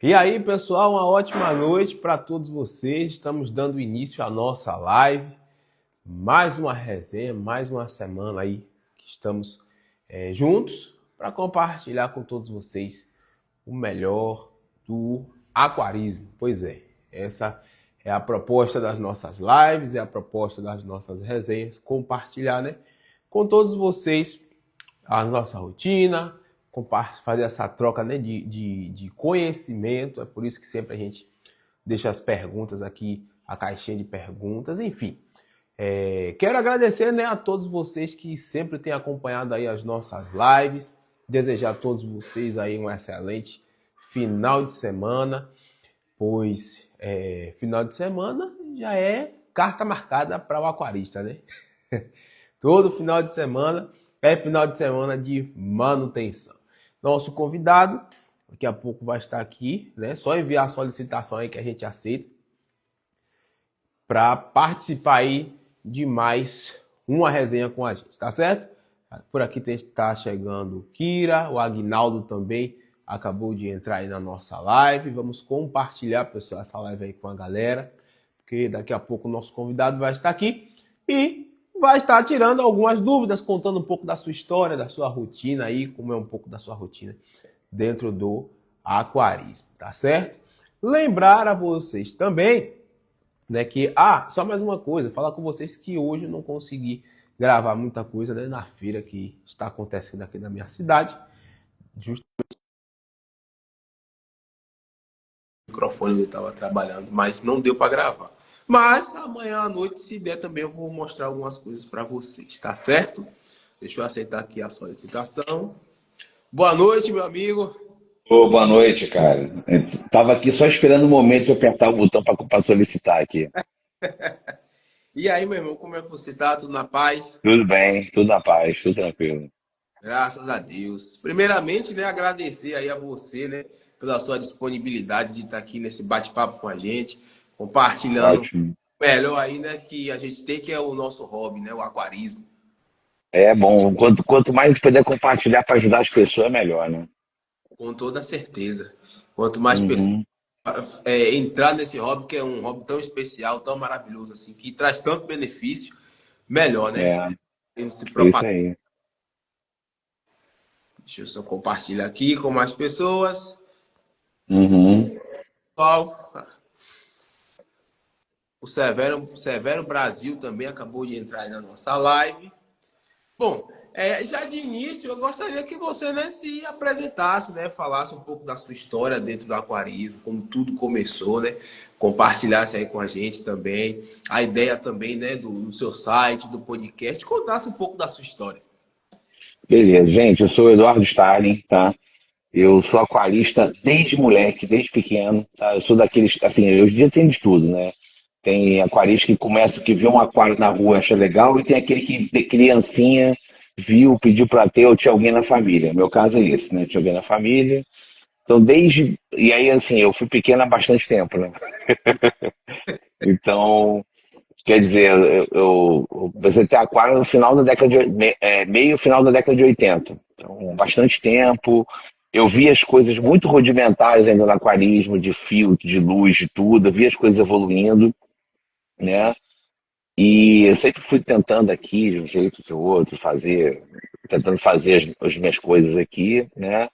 E aí, pessoal, uma ótima noite para todos vocês. Estamos dando início à nossa live. Mais uma resenha, mais uma semana aí que estamos juntos para compartilhar com todos vocês o melhor do aquarismo. Pois é, essa é a proposta das nossas lives, é a proposta das nossas resenhas, compartilhar, né, com todos vocês a nossa rotina, fazer essa troca, né, de conhecimento. É por isso que sempre a gente deixa as perguntas aqui, a caixinha de perguntas, enfim. Quero agradecer, né, a todos vocês que sempre têm acompanhado aí as nossas lives, desejar a todos vocês aí um excelente final de semana, pois final de semana já é carta marcada para o aquarista, né? Todo final de semana é final de semana de manutenção. Nosso convidado, daqui a pouco vai estar aqui, né? Só enviar a solicitação aí que a gente aceita para participar aí de mais uma resenha com a gente, tá certo? Por aqui está chegando o Kira, o Agnaldo também acabou de entrar aí na nossa live. Vamos compartilhar, pessoal, essa live aí com a galera, porque daqui a pouco o nosso convidado vai estar aqui e vai estar tirando algumas dúvidas, contando um pouco da sua história, da sua rotina aí, como é um pouco da sua rotina dentro do aquarismo, tá certo? Lembrar a vocês também, né, que, só mais uma coisa, falar com vocês que hoje eu não consegui gravar muita coisa, né, na feira que está acontecendo aqui na minha cidade, justamente o microfone eu estava trabalhando, mas não deu para gravar. Mas amanhã à noite, se der também, eu vou mostrar algumas coisas para vocês, tá certo? Deixa eu aceitar aqui a solicitação. Boa noite, meu amigo. Ô, boa noite, cara. Eu tava aqui só esperando o momento de eu apertar o botão para solicitar aqui. E aí, meu irmão, como é que você tá? Tudo na paz? Tudo bem, tudo na paz, tudo tranquilo. Graças a Deus. Primeiramente, né, agradecer aí a você, né, pela sua disponibilidade de estar aqui nesse bate-papo com a gente, compartilhando Ótimo. melhor aí, né, que a gente tem, que é o nosso hobby, né, o aquarismo. É bom, quanto mais a gente puder compartilhar para ajudar as pessoas, é melhor, né? Com toda certeza. Quanto mais pessoas Uhum. entrar nesse hobby, que é um hobby tão especial, tão maravilhoso, assim, que traz tanto benefício, melhor, né? É, Tem se isso propagar. aí. Deixa eu só compartilhar aqui com mais pessoas. Uhum. Pessoal, o Severo Brasil também acabou de entrar aí na nossa live. Bom, já de início, eu gostaria que você, né, se apresentasse, né, falasse um pouco da sua história dentro do aquarismo, como tudo começou, né, compartilhasse aí com a gente também, a ideia também, né, do seu site, do podcast, contasse um pouco da sua história. Beleza, gente, eu sou o Eduardo Stalin, tá? Eu sou aquarista desde moleque, desde pequeno, tá? Eu sou daqueles, assim, hoje em dia tem de tudo, né? Tem aquarista que começa, que vê um aquário na rua, acha legal, e tem aquele que de criancinha viu, pediu para ter, ou tinha alguém na família. Meu caso é esse, né? Tinha alguém na família. Então, desde. E aí, assim, eu fui pequeno há bastante tempo, né? Então, quer dizer, eu comecei a ter aquário no final da década de, meio final da década de 80. Então, bastante tempo. Eu vi as coisas muito rudimentares ainda no aquarismo, de filtro, de luz, de tudo. Eu vi as coisas evoluindo, né? E eu sempre fui tentando aqui, de um jeito ou de outro, tentando fazer as minhas coisas aqui, né?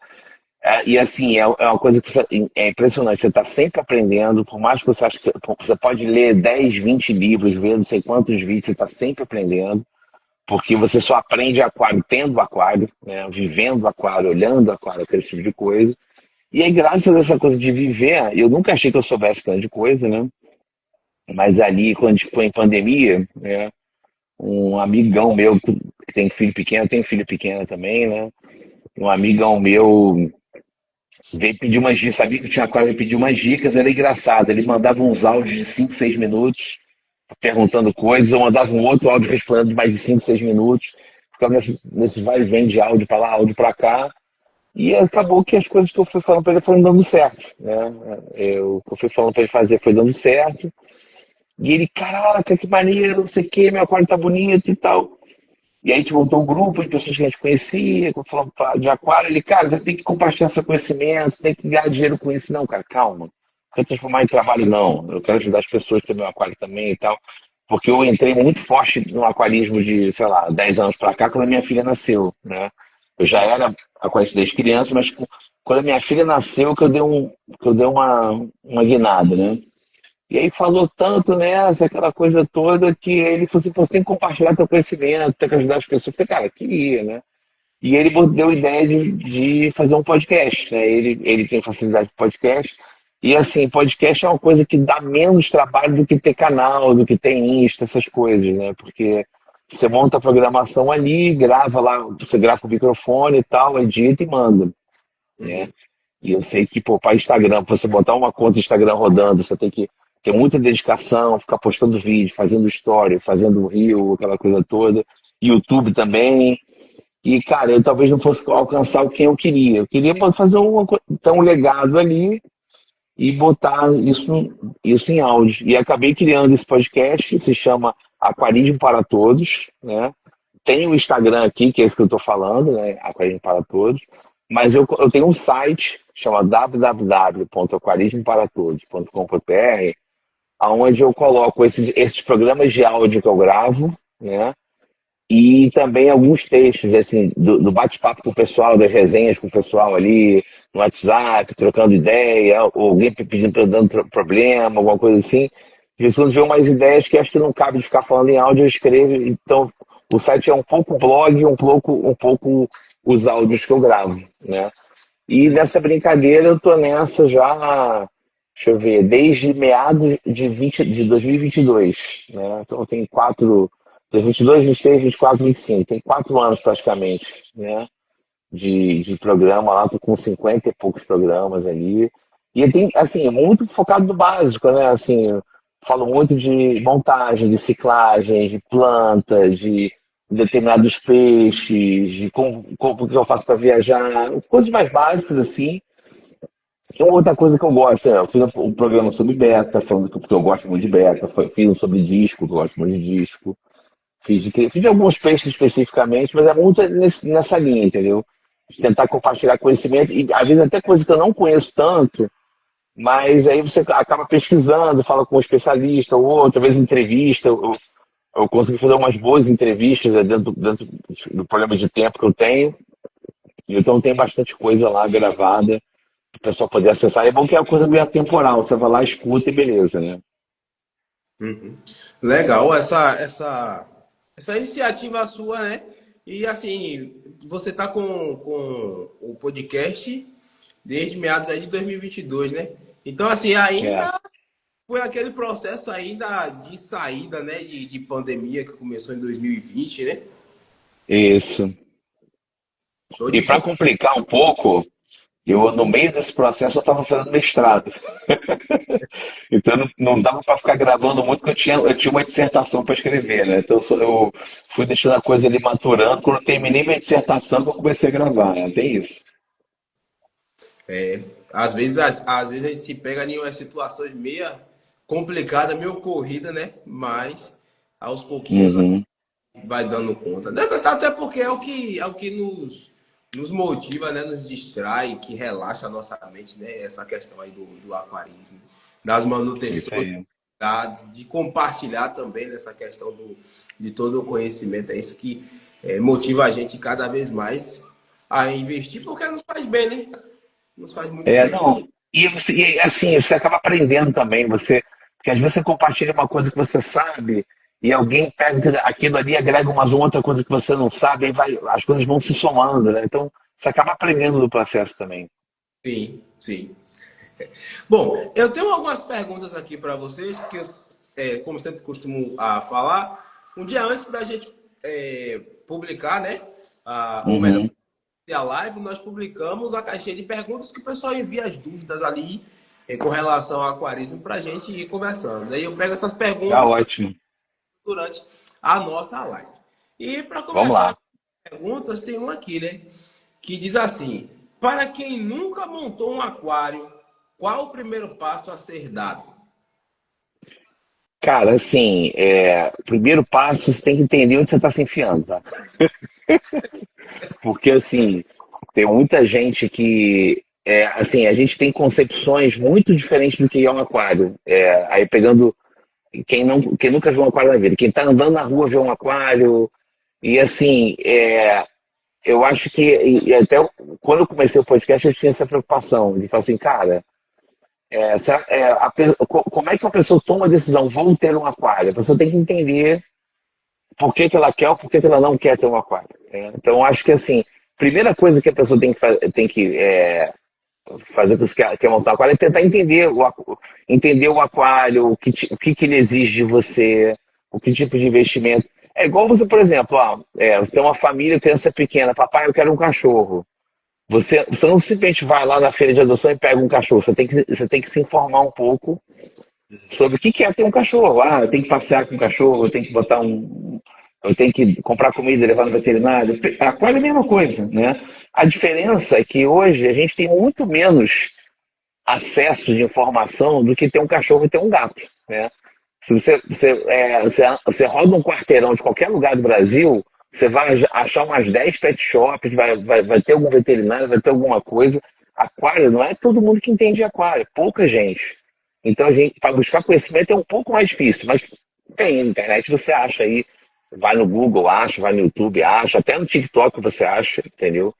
E assim, é uma coisa que é impressionante, você está sempre aprendendo, por mais que você ache que você pode ler 10, 20 livros, ver não sei quantos vídeos, você está sempre aprendendo, porque você só aprende aquário tendo aquário, né? Vivendo aquário, olhando aquário, aquele tipo de coisa. E aí, graças a essa coisa de viver, eu nunca achei que eu soubesse grande coisa, né? Mas ali, quando a gente foi em pandemia, né? Um amigão meu que tem filho pequeno, tem filho pequeno também, né? Um amigão meu veio pedir umas dicas, sabia que tinha aquário, ele pediu umas dicas, era engraçado. Ele mandava uns áudios de 5 6 minutos, perguntando coisas, eu mandava um outro áudio respondendo de mais de 5 6 minutos. Ficava nesse vai e vem de áudio para lá, áudio para cá. E acabou que as coisas que eu fui falando para ele foram dando certo, né? O que eu fui falando para ele fazer foi dando certo. E ele, caraca, que maneiro, não sei o que, meu aquário tá bonito e tal. E aí a gente montou um grupo de pessoas que a gente conhecia, falando de aquário. Ele, cara, você tem que compartilhar seu conhecimento, você tem que ganhar dinheiro com isso. Não, cara, calma. Não quero transformar em trabalho, não. Eu quero ajudar as pessoas a ter meu aquário também e tal. Porque eu entrei muito forte no aquarismo de, sei lá, 10 anos pra cá, quando a minha filha nasceu, né? Eu já era aquarista desde criança, mas quando a minha filha nasceu, que eu dei uma guinada, né? E aí falou tanto nessa, aquela coisa toda, que ele falou assim, "Pô, você tem que compartilhar teu conhecimento, tem que ajudar as pessoas." Eu falei, cara, queria, né? E ele deu a ideia de fazer um podcast, né? Ele tem facilidade de podcast. E assim, podcast é uma coisa que dá menos trabalho do que ter canal, do que ter Insta, essas coisas, né? Porque você monta a programação ali, grava lá, você grava o microfone e tal, edita e manda, né? Uhum. E eu sei que, pô, para Instagram, pra você botar uma conta Instagram rodando, você tem que ter muita dedicação, ficar postando vídeo, fazendo story, fazendo reel, aquela coisa toda. YouTube também. E, cara, eu talvez não fosse alcançar o que eu queria. Eu queria fazer ter um legado ali e botar isso em áudio. E acabei criando esse podcast, se chama Aquarismo para Todos, né? Tem o Instagram aqui, que é esse que eu estou falando, né? Aquarismo para Todos. Mas eu tenho um site, chama www.aquarismoparatodos.com.br, onde eu coloco esses programas de áudio que eu gravo, né? E também alguns textos, assim, do bate-papo com o pessoal, das resenhas com o pessoal ali, no WhatsApp, trocando ideia, ou alguém pedindo para eu dando problema, alguma coisa assim. De vez em quando vê umas ideias que acho que não cabe de ficar falando em áudio, eu escrevo. Então, o site é um pouco blog, um pouco os áudios que eu gravo, né? E nessa brincadeira eu tô nessa já, deixa eu ver, desde meados de 2022, né? Então tem 22, 23, 24, 25, tem 4 anos praticamente, né? De programa lá, tô com 50 e poucos programas ali. E tem, assim, muito focado no básico, né? Assim, eu falo muito de montagem, de ciclagem, de planta, de determinados peixes, de como que eu faço para viajar, coisas mais básicas, assim. E outra coisa que eu gosto, eu fiz um programa sobre beta, falando porque eu gosto muito de beta, fiz um sobre disco, que eu gosto muito de disco. Fiz de alguns peixes especificamente, mas é muito nessa linha, entendeu? De tentar compartilhar conhecimento, e às vezes até coisa que eu não conheço tanto, mas aí você acaba pesquisando, fala com um especialista ou outro, às vezes entrevista. Eu consegui fazer umas boas entrevistas, né, dentro do problema de tempo que eu tenho, então tem bastante coisa lá gravada para o pessoal poder acessar. É bom que é uma coisa meio atemporal, você vai lá, escuta e beleza, né? Uhum. Legal essa iniciativa sua, né? E assim, você tá com o podcast desde meados aí de 2022, né? Então, assim, É, ainda foi aquele processo ainda de saída, né? De pandemia que começou em 2020, né? isso. Show de E para bola. complicar um pouco, no meio desse processo, eu estava fazendo mestrado. Então não dava para ficar gravando muito, porque eu tinha uma dissertação para escrever, né? Então eu fui deixando a coisa ali maturando. Quando eu terminei minha dissertação, que eu comecei a gravar, né? Tem isso. É, às vezes a gente se pega em umas situações meio complicadas, meio corrida, né? Mas aos pouquinhos Uhum. vai dando conta. Até porque é o que nos motiva, né? Nos distrai, que relaxa a nossa mente, né? Essa questão aí do aquarismo, das Isso manutenções, aí. de compartilhar também nessa questão de todo o conhecimento. É isso que motiva a gente cada vez mais a investir, porque nos faz bem, né? Nos faz muito bem. Não. E assim, você acaba aprendendo também. Porque às vezes você compartilha uma coisa que você sabe e alguém pega aquilo ali e agrega uma outra coisa que você não sabe, aí as coisas vão se somando, né? Então você acaba aprendendo do processo também. Sim, sim. Bom, eu tenho algumas perguntas aqui para vocês, que eu, como sempre costumo falar, um dia antes da gente publicar, né? Ou melhor, Uhum. a live, nós publicamos a caixinha de perguntas que o pessoal envia as dúvidas ali com relação ao aquarismo para a gente ir conversando. Aí eu pego essas Tá perguntas ótimo. durante a nossa live. E para Vamos começar lá. as perguntas, tem uma aqui, né? Que diz assim: para quem nunca montou um aquário, qual o primeiro passo a ser dado? Cara, assim, o primeiro passo você tem que entender onde você está se enfiando, tá? Porque, assim, tem muita gente que, assim, a gente tem concepções muito diferentes do que é um aquário. Aí pegando quem nunca viu um aquário na vida, quem está andando na rua vê um aquário, e assim, eu acho que, e até quando eu comecei o podcast, eu tinha essa preocupação de falar assim, cara, como é que uma pessoa toma a decisão, vou ter um aquário? A pessoa tem que entender por que que ela quer ou por que que ela não quer ter um aquário, né? Então, eu acho que, assim, primeira coisa que a pessoa tem que fazer com que quer montar um aquário é tentar entender entender o aquário, o que que ele exige de você, o que tipo de investimento. É igual você, por exemplo, você tem uma família, criança pequena, papai, eu quero um cachorro. Você não simplesmente vai lá na feira de adoção e pega um cachorro. Você tem que se informar um pouco sobre o que que é ter um cachorro. Eu tenho que passear com o cachorro, eu tenho que eu tenho que comprar comida, levar no veterinário. Aquário é a mesma coisa, né? A diferença é que hoje a gente tem muito menos acesso de informação do que ter um cachorro e ter um gato, né? Se você roda um quarteirão de qualquer lugar do Brasil, você vai achar umas 10 pet shops, vai ter algum veterinário, vai ter alguma coisa. Aquário, não é todo mundo que entende de aquário, pouca gente. Então, a gente, para buscar conhecimento é um pouco mais difícil, mas tem na internet, você acha aí, vai no Google, acha, vai no YouTube, acha, até no TikTok você acha, entendeu?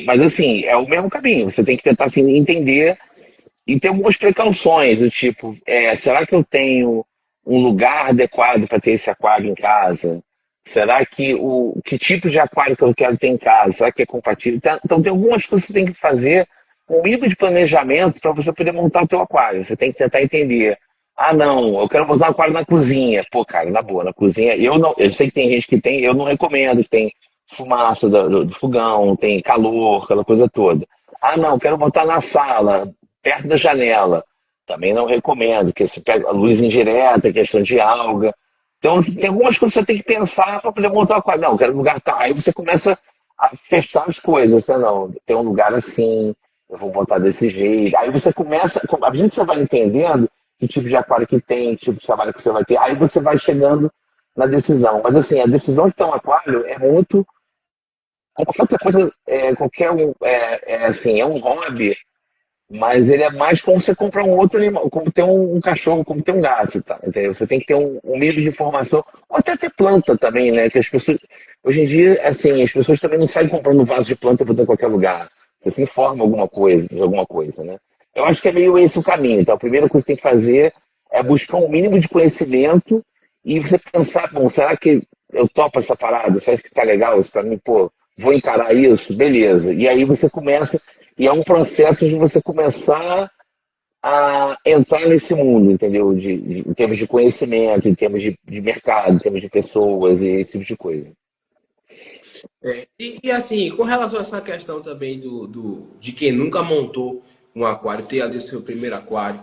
Mas assim, é o mesmo caminho, você tem que tentar assim, entender e ter algumas precauções, do tipo, será que eu tenho um lugar adequado para ter esse aquário em casa? Será que que tipo de aquário que eu quero ter em casa? Será que é compatível? Então tem algumas coisas que você tem que fazer com um mínimo de planejamento para você poder montar o teu aquário. Você tem que tentar entender. Ah, não, eu quero botar um aquário na cozinha. Pô, cara, na boa, na cozinha. Eu sei que tem gente que tem, eu não recomendo, que tem fumaça do fogão, tem calor, aquela coisa toda. Ah, não, quero botar na sala, perto da janela. Também não recomendo, porque você pega a luz indireta, questão de alga. Então, tem algumas coisas que você tem que pensar para poder montar o aquário. Não, quero lugar tal. Aí você começa a fechar as coisas. Você não, tem um lugar assim, eu vou botar desse jeito. Aí você começa, à medida que você vai entendendo que tipo de aquário que tem, que tipo de trabalho que você vai ter, aí você vai chegando na decisão. Mas assim, a decisão de ter um aquário é muito. Qualquer outra coisa, assim, é um hobby, mas ele é mais como você comprar um outro animal, como ter um cachorro, como ter um gato, tá? Entendeu? Você tem que ter um mínimo de informação, ou até ter planta também, né? Que as pessoas, hoje em dia, assim, as pessoas também não saem comprando vaso de planta para em qualquer lugar. Você se informa de alguma coisa, né? Eu acho que é meio esse o caminho. Então, a primeira coisa que você tem que fazer é buscar um mínimo de conhecimento e você pensar, bom, será que eu topo essa parada? Será que tá legal isso para mim? Pô, vou encarar isso? Beleza. E aí você começa e é um processo de você começar a entrar nesse mundo, entendeu? Em termos de conhecimento, em termos de mercado, em termos de pessoas e esse tipo de coisa. E assim, com relação a essa questão também de quem nunca montou um aquário, ter ali o seu primeiro aquário,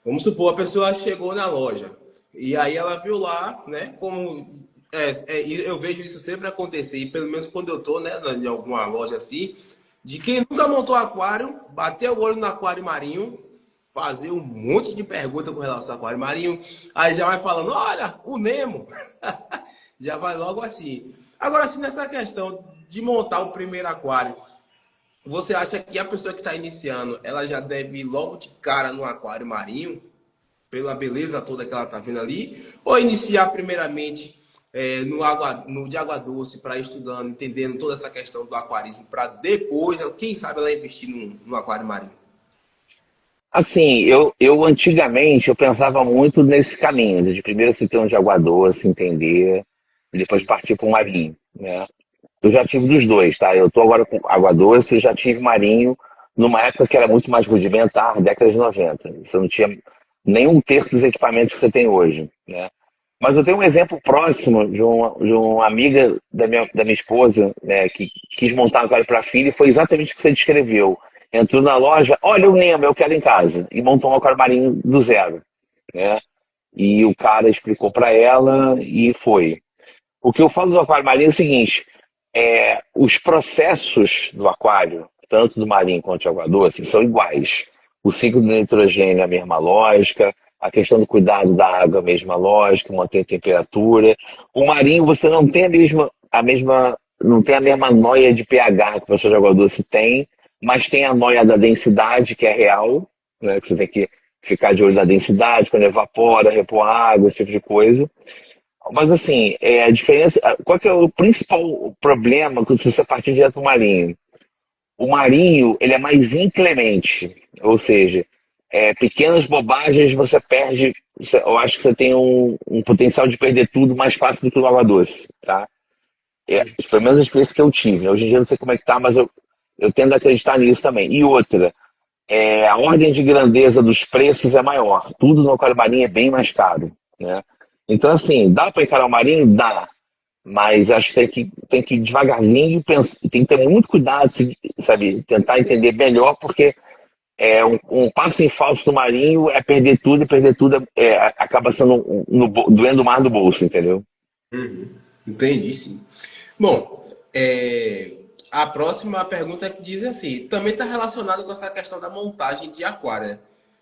vamos supor, a pessoa chegou na loja e aí ela viu lá, né, como eu vejo isso sempre acontecer, e pelo menos quando eu tô, né, em alguma loja assim, de quem nunca montou aquário, bater o olho no aquário marinho, fazer um monte de perguntas com relação ao aquário marinho, aí já vai falando, olha, o Nemo, já vai logo assim. Agora, assim, nessa questão de montar o primeiro aquário, você acha que a pessoa que está iniciando, ela já deve ir logo de cara no aquário marinho, pela beleza toda que ela está vendo ali, ou iniciar primeiramente no de água doce, para ir estudando, entendendo toda essa questão do aquarismo, para depois, quem sabe, ela investir no aquário marinho? Assim, eu antigamente eu pensava muito nesse caminho, de primeiro você ter um de água doce, entender, e depois partir para um marinho, né? Eu já tive dos dois, tá? Eu tô agora com água doce e já tive marinho numa época que era muito mais rudimentar, década de 90. Você não tinha nem um terço dos equipamentos que você tem hoje, né? Mas eu tenho um exemplo próximo de uma amiga da minha esposa, né, que quis montar um aquário para a filha e foi exatamente o que você descreveu. Entrou na loja, olha o Nemo, eu quero em casa. E montou um aquário marinho do zero, né? E o cara explicou para ela e foi. O que eu falo do aquário marinho é o seguinte: os processos do aquário, tanto do marinho quanto de água doce, são iguais. O ciclo do nitrogênio é a mesma lógica, a questão do cuidado da água mesmo, a lógica, manter a temperatura. O marinho você não tem não tem a mesma noia de pH que o professor de água doce tem, mas tem a noia da densidade, que é real, né? Que você tem que ficar de olho na densidade, quando evapora, repor água, esse tipo de coisa. Mas assim, a diferença. Qual que é o principal problema se você partir direto do marinho? O marinho, ele é mais inclemente, ou seja, pequenas bobagens você perde. Eu acho que você tem um potencial de perder tudo mais fácil do que o água doce, tá? Pelo menos a experiência que eu tive. Hoje em dia eu não sei como é que tá, mas eu tendo a acreditar nisso também. E outra, a ordem de grandeza dos preços é maior. Tudo no aquário marinho é bem mais caro, né? Então, assim, dá para encarar o marinho? Dá. Mas acho que tem que ir devagarzinho e tem que ter muito cuidado, sabe? Tentar entender melhor, porque um passo em falso no marinho é perder tudo acaba sendo doendo mais do bolso, entendeu? Uhum. Entendi, sim. Bom, a próxima pergunta que diz assim, também está relacionada com essa questão da montagem de aquário, né?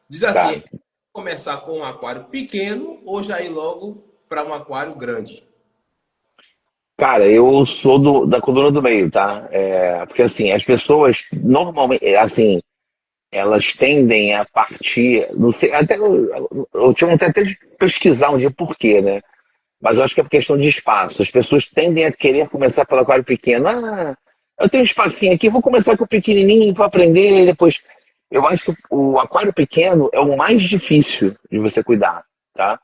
Diz Tá. assim, começar com um aquário pequeno ou já ir logo para um aquário grande? Cara, eu sou da coluna do meio, tá? Porque assim, as pessoas normalmente, assim, elas tendem a partir, não sei, até eu tinha vontade até de pesquisar um dia por quê, né? Mas eu acho que é por questão de espaço. As pessoas tendem a querer começar pelo aquário pequeno. Ah, eu tenho um espacinho aqui, vou começar com o pequenininho para aprender, e depois. Eu acho que o aquário pequeno é o mais difícil de você cuidar, tá?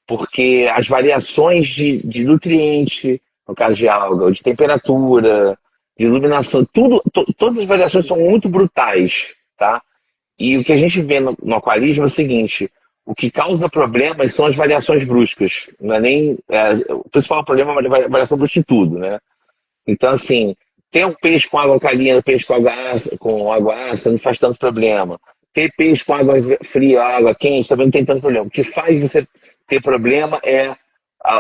Porque as variações de nutriente, no caso de alga, ou de temperatura, de iluminação, todas as variações são muito brutais, tá? E o que a gente vê no aquarismo é o seguinte: o que causa problemas são as variações bruscas. Não é nem, o principal problema é a variação brusca de tudo, né? Então, assim, ter um peixe com água caliente, peixe com água ácida, não faz tanto problema. Ter peixe com água fria, água quente, também não tem tanto problema. O que faz você ter problema é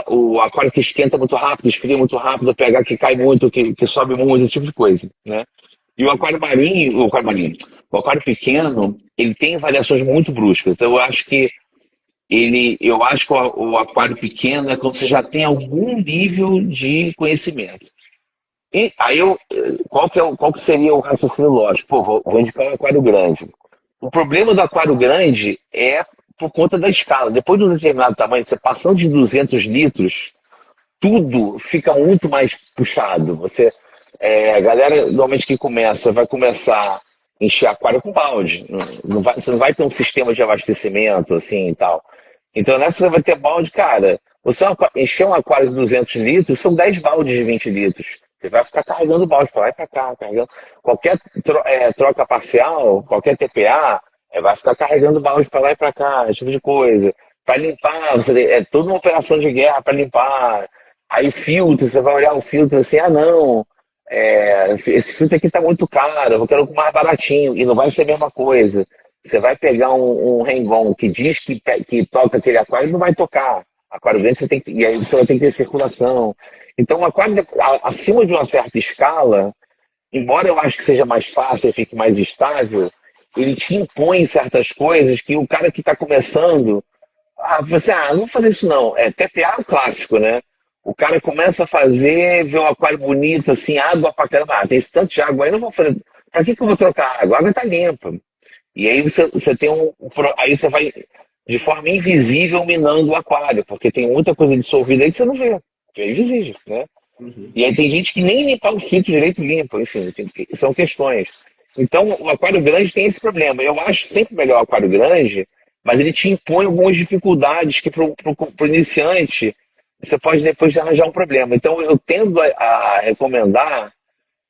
o aquário que esquenta muito rápido, esfria muito rápido, o pH que cai muito, que sobe muito, esse tipo de coisa, né? E o aquário pequeno, ele tem variações muito bruscas. Então eu acho que o aquário pequeno é quando você já tem algum nível de conhecimento. E aí qual que seria o raciocínio lógico? Pô, vou indicar um aquário grande. O problema do aquário grande é por conta da escala. Depois de um determinado tamanho, você passando de 200 litros, tudo fica muito mais puxado. A galera normalmente que vai começar a encher aquário com balde. Você não vai ter um sistema de abastecimento assim e tal. Então nessa você vai ter balde, cara. Você encher um aquário de 200 litros, são 10 baldes de 20 litros. Você vai ficar carregando balde para lá e para cá, carregando. Qualquer troca parcial, qualquer TPA, vai ficar carregando balde para lá e para cá, esse tipo de coisa. Para limpar, é toda uma operação de guerra para limpar. Aí filtro, você vai olhar o filtro assim, ah não, esse filtro aqui está muito caro, eu quero um mais baratinho, e não vai ser a mesma coisa. Você vai pegar um Rengon que diz que toca aquele aquário e não vai tocar. Aquário grande e aí você vai ter que ter circulação. Então, o aquário acima de uma certa escala, embora eu acho que seja mais fácil e fique mais estável, ele te impõe certas coisas que o cara que está começando, não vou fazer isso não. TPA é o clássico, né? O cara começa a fazer, vê um aquário bonito, assim, água pra caramba. Tem esse tanto de água aí, não vou fazer. Pra que eu vou trocar água? A água tá limpa. E aí você tem aí você vai de forma invisível minando o aquário, porque tem muita coisa dissolvida aí que você não vê, que é invisível, né? Uhum. E aí tem gente que nem limpar o filtro direito limpa, enfim, são questões. Então o aquário grande tem esse problema. Eu acho sempre melhor o aquário grande, mas ele te impõe algumas dificuldades que para o iniciante você pode depois arranjar um problema. Então eu tendo a recomendar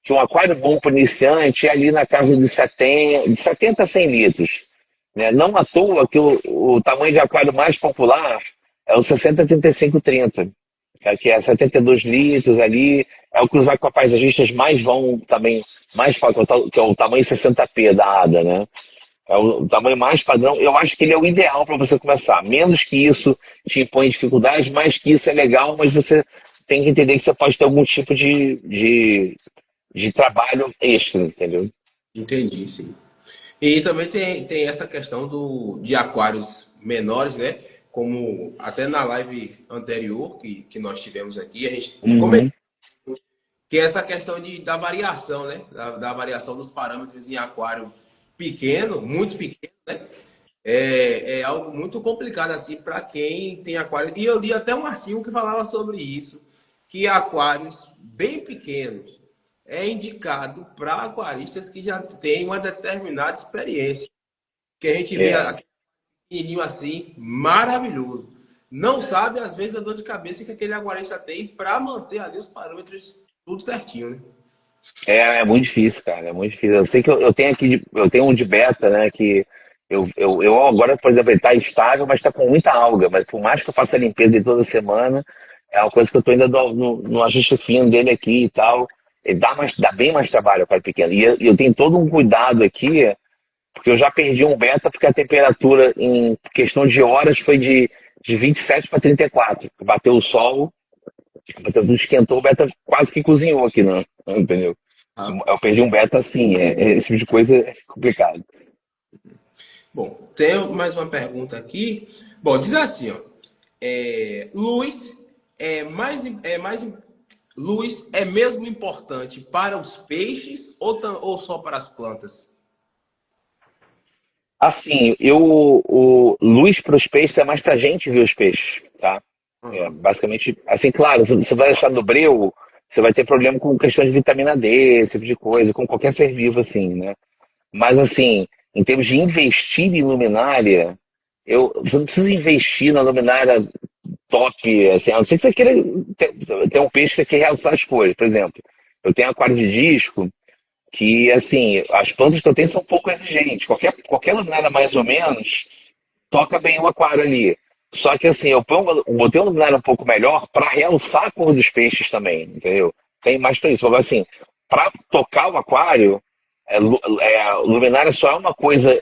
que um aquário bom para iniciante é ali na casa de 70 a 100 litros. Né? Não à toa que o tamanho de aquário mais popular é o 60-35-30, que é 72 litros ali, é o que os aquapaisagistas mais vão também, que é o tamanho 60p da ADA, né? É o tamanho mais padrão. Eu acho que ele é o ideal para você começar. Menos que isso te impõe dificuldades, mais que isso é legal, mas você tem que entender que você pode ter algum tipo de trabalho extra, entendeu? Entendi, sim. E também tem essa questão de aquários menores, né? Como até na live anterior que nós tivemos aqui, a gente comentou Uhum. que é essa questão da variação, né? Da variação dos parâmetros em aquário pequeno, muito pequeno, né? É algo muito complicado assim para quem tem aquário. E eu li até um artigo que falava sobre isso, que aquários bem pequenos é indicado para aquaristas que já têm uma determinada experiência. Que a gente vê É. aquele pequenininho assim, maravilhoso. Não sabe, às vezes, a dor de cabeça que aquele aquarista tem para manter ali os parâmetros tudo certinho, né? É muito difícil, cara, é muito difícil. Eu sei que eu tenho aqui, eu tenho um de beta, né, que eu agora, por exemplo, ele tá estável, mas tá com muita alga, mas por mais que eu faça a limpeza de toda semana, é uma coisa que eu tô ainda no ajuste fino dele aqui e tal. Ele dá bem mais trabalho para pequeno. E eu tenho todo um cuidado aqui, porque eu já perdi um beta, porque a temperatura em questão de horas foi de 27 para 34. Bateu o sol, bateu tudo, esquentou, o beta quase que cozinhou aqui, não, entendeu? Ah, Eu perdi um beta assim, esse tipo de coisa é complicado. bom, tem mais uma pergunta aqui. Bom, diz assim, ó. Luz é mais luz é mesmo importante para os peixes ou só para as plantas? Assim, o luz para os peixes é mais para a gente ver os peixes, tá? É, Uhum. basicamente, assim, claro, se você vai deixar no breu, você vai ter problema com questão de vitamina D, esse tipo de coisa, com qualquer ser vivo, assim, né? Mas, assim, em termos de investir em luminária, você não precisa investir na luminária top, assim, a não ser que você queira ter um peixe que você quer realçar as cores. Por exemplo, eu tenho aquário de disco que, assim, as plantas que eu tenho são pouco exigentes. Qualquer luminária mais ou menos toca bem o aquário ali. Só que, assim, botei um luminário um pouco melhor para realçar a cor dos peixes também, entendeu? Tem mais para isso. Agora, assim, para tocar o aquário, luminária só é uma coisa,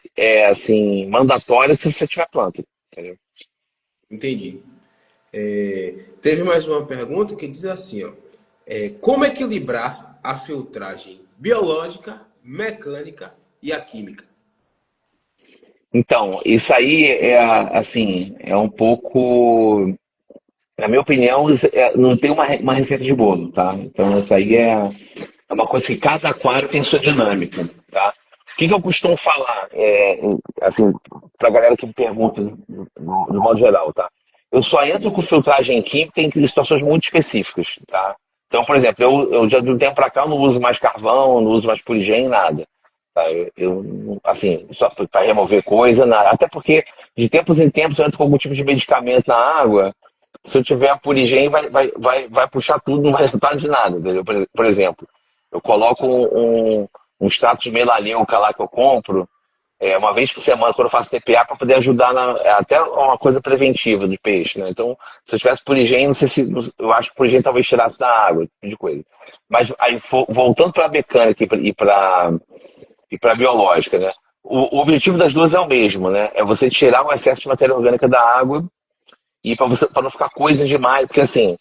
assim, mandatória se você tiver planta, entendeu? Entendi. Teve mais uma pergunta que diz assim, ó, como equilibrar a filtragem biológica, mecânica e a química? Então, isso aí assim, é um pouco, na minha opinião, não tem uma receita de bolo, tá? Então, isso aí é uma coisa que cada aquário tem sua dinâmica, tá? O que eu costumo falar, assim, pra galera que me pergunta, no modo geral, tá? Eu só entro com filtragem química em situações muito específicas, tá? Então, por exemplo, eu já de um tempo pra cá eu não uso mais carvão, não uso mais purigem, nada. Tá? Assim, só para remover coisa, nada. Até porque de tempos em tempos eu entro com algum tipo de medicamento na água. Se eu tiver a purigem, vai puxar tudo, não vai resultar de nada, entendeu? Por exemplo, eu coloco um extrato de melaleuca lá que eu compro, uma vez por semana, quando eu faço TPA, para poder ajudar até uma coisa preventiva do peixe, né? Então, se eu tivesse purigem, não sei se. Eu acho que purigem talvez tirasse da água, esse tipo de coisa. Mas aí, voltando para a mecânica e para a biológica, né? O objetivo das duas é o mesmo, né? É você tirar o excesso de matéria orgânica da água e para não ficar coisa demais, porque assim,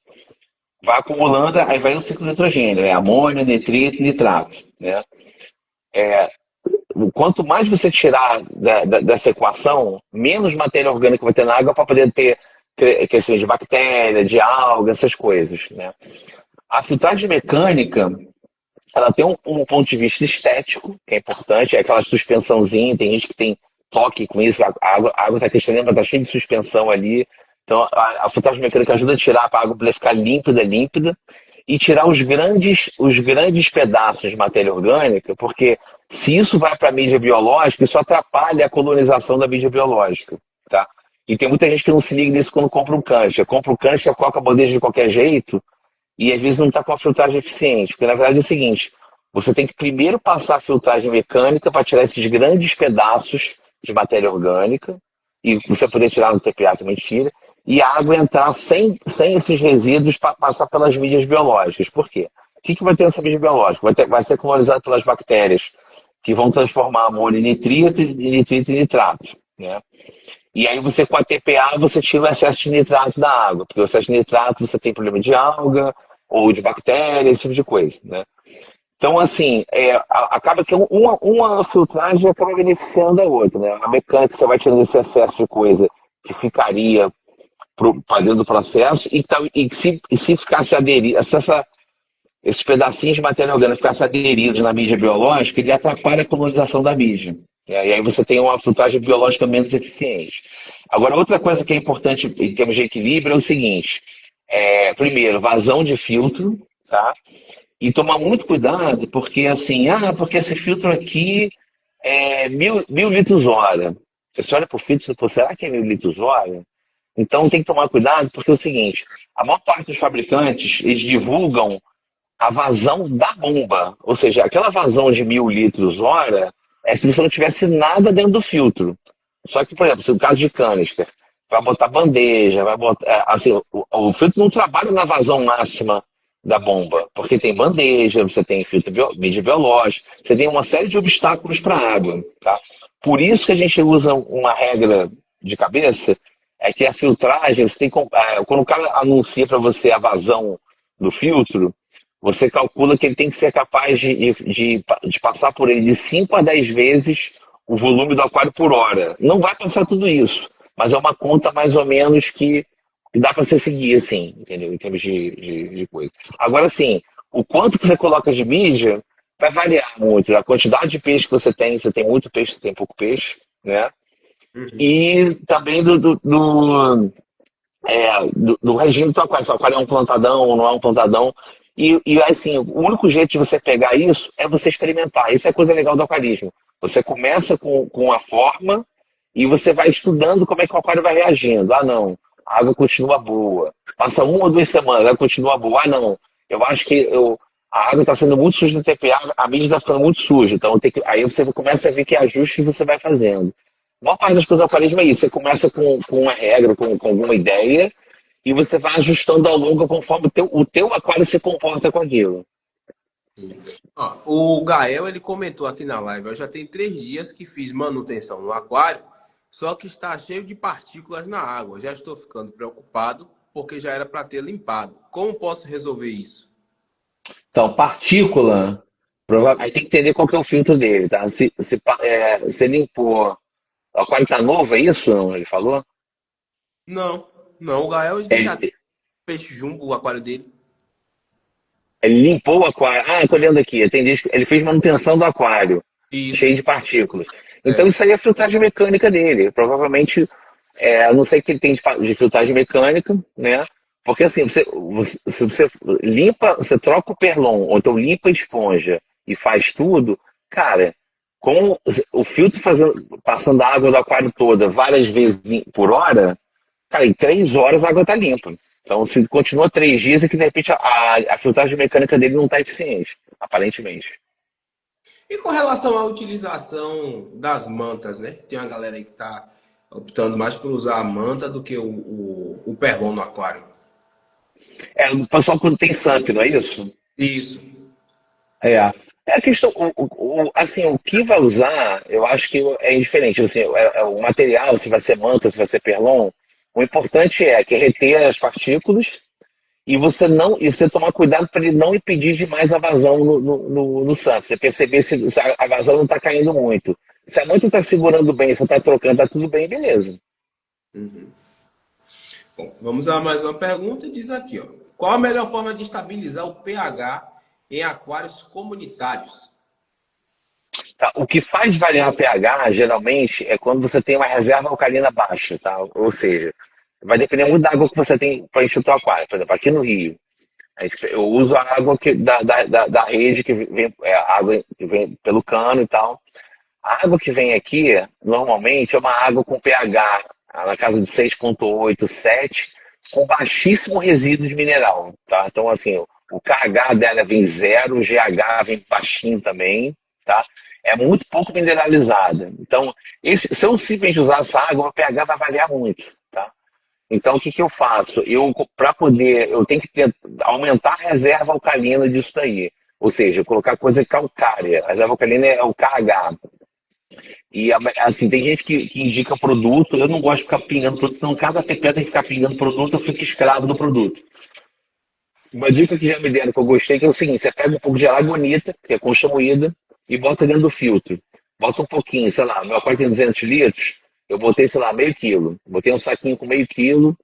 vai acumulando, aí vai o ciclo de nitrogênio, amônia, nitrito, nitrato, né? Quanto mais você tirar dessa equação, menos matéria orgânica vai ter na água para poder ter crescimento de bactéria, de alga, essas coisas, né? A filtragem mecânica, ela tem um ponto de vista estético, que é importante, é aquela suspensãozinha, tem gente que tem toque com isso, a água está cristalina, mas está cheia de suspensão ali. Então, a filtragem mecânica ajuda a tirar para a água poder ficar límpida, límpida, e tirar os grandes pedaços de matéria orgânica, porque se isso vai para a mídia biológica, isso atrapalha a colonização da mídia biológica, tá? E tem muita gente que não se liga nisso quando compra um câncer. Compra um câncer, coloca a bandeja de qualquer jeito, e às vezes não está com a filtragem eficiente. Porque na verdade é o seguinte: você tem que primeiro passar a filtragem mecânica para tirar esses grandes pedaços de matéria orgânica, e você poder tirar no TPA também tira, e a água entrar sem esses resíduos para passar pelas mídias biológicas. Por quê? O que vai ter nessa mídia biológica? Vai ser colonizado pelas bactérias que vão transformar amônio em nitrito, e nitrito em nitrato, né? E aí você, com a TPA, você tira o excesso de nitrato da água, porque o excesso de nitrato você tem problema de alga ou de bactéria, esse tipo de coisa, né? Então, assim, acaba que uma filtragem acaba beneficiando a outra, né? A mecânica você vai tirando esse excesso de coisa que ficaria para dentro do processo e se ficasse aderido, se esses pedacinhos de matéria orgânica ficassem aderidos na mídia biológica, ele atrapalha a colonização da mídia. E aí você tem uma filtragem biológica menos eficiente. Agora, outra coisa que é importante em termos de equilíbrio é o seguinte: primeiro, vazão de filtro, tá? E tomar muito cuidado, porque assim, porque esse filtro aqui é mil litros hora. Você olha para o filtro e fala, será que é 1000 litros hora? Então tem que tomar cuidado, porque é o seguinte, a maior parte dos fabricantes, eles divulgam a vazão da bomba. Ou seja, aquela vazão de 1000 litros hora é se você não tivesse nada dentro do filtro. Só que, por exemplo, se no caso de canister, vai botar bandeja, vai botar. Assim, o filtro não trabalha na vazão máxima da bomba, porque tem bandeja, você tem filtro mídia biológica, você tem uma série de obstáculos para a água. Tá? Por isso que a gente usa uma regra de cabeça, é que a filtragem, você tem, quando o cara anuncia para você a vazão do filtro, você calcula que ele tem que ser capaz de passar por ele de 5 a 10 vezes o volume do aquário por hora. Não vai passar tudo isso, mas é uma conta mais ou menos que dá para você seguir, assim, entendeu? Em termos de coisa. Agora, sim, o quanto que você coloca de mídia vai variar muito. A quantidade de peixe que você tem muito peixe, você tem pouco peixe, né? Uhum. E também do regime do aquário. Se o aquário é um plantadão ou não é um plantadão. E assim, o único jeito de você pegar isso é você experimentar. Isso é a coisa legal do aquarismo. Você começa com a forma e você vai estudando como é que o aquário vai reagindo. Ah, não, a água continua boa. Passa 1 ou 2 semanas, a água continua boa. Ah, não, eu acho que a água está sendo muito suja no TPA, a mídia está ficando muito suja. Então aí você começa a ver que ajustes você vai fazendo. A maior parte das coisas do aquarismo é isso. Você começa com uma regra, com alguma ideia, e você vai ajustando ao longo conforme o teu aquário se comporta com aquilo. Ó, o Gael, ele comentou aqui na live, eu já tenho 3 dias que fiz manutenção no aquário, só que está cheio de partículas na água. Já estou ficando preocupado porque já era para ter limpado. Como posso resolver isso? Então, partícula, aí tem que entender qual que é o filtro dele, tá? Se limpou, o aquário está novo, é isso? Não, ele falou? Não, não, o Gael ele já tem Ele, peixe jumbo, o aquário dele. ele limpou o aquário. Ah, estou olhando aqui. Ele fez manutenção do aquário, Isso, cheio de partículas. Então, é. isso aí é a filtragem mecânica dele. Provavelmente, eu não sei o que ele tem de filtragem mecânica, né? Porque assim, se você limpa, você troca o perlon, ou então limpa a esponja e faz tudo, cara, com o filtro passando a água do aquário toda várias vezes por hora, cara, em 3 horas a água está limpa. Então, se continua 3 dias, é que de repente a filtragem mecânica dele não está eficiente, aparentemente. E com relação à utilização das mantas, né? Tem uma galera aí que está optando mais por usar a manta do que o perlon no aquário. O pessoal quando tem SAMP, não é isso? Isso. É. É a questão, assim, o que vai usar, eu acho que é indiferente. Assim, o material, se vai ser manta, se vai ser perlon, o importante é que reter as partículas e você tomar cuidado para ele não impedir demais a vazão no SAMP. Você perceber se a vazão não está caindo muito. Se a manta está segurando bem, se está trocando, está tudo bem, beleza. Uhum. Bom, vamos a mais uma pergunta e diz aqui, ó. Qual a melhor forma de estabilizar o pH em aquários comunitários? Tá? O que faz variar pH, geralmente, é quando você tem uma reserva alcalina baixa, tá? Ou seja, vai depender muito da água que você tem para encher o teu aquário. Por exemplo, aqui no Rio, eu uso a água da rede, que vem, a água que vem pelo cano e tal. A água que vem aqui, normalmente, é uma água com pH na casa de 6,8, 7, com baixíssimo resíduo de mineral, tá? Então, assim, o KH dela vem zero, o GH vem baixinho também, tá? É muito pouco mineralizada. Então, se eu simplesmente usar essa água, o pH vai variar muito, tá? Então, o que eu faço? Eu tenho que aumentar a reserva alcalina disso daí. Ou seja, colocar coisa calcária. A reserva alcalina é o KH. E assim, tem gente que indica produto, eu não gosto de ficar pingando produto, senão cada TP tem que ficar pingando produto, eu fico escravo do produto. uma dica que já me deram que eu gostei, que é o seguinte, você pega um pouco de aragonita, que é concha moída, e bota dentro do filtro. Bota um pouquinho, sei lá, meu aquário tem 200 litros, eu botei, sei lá, meio quilo. Botei um saquinho com meio quilo,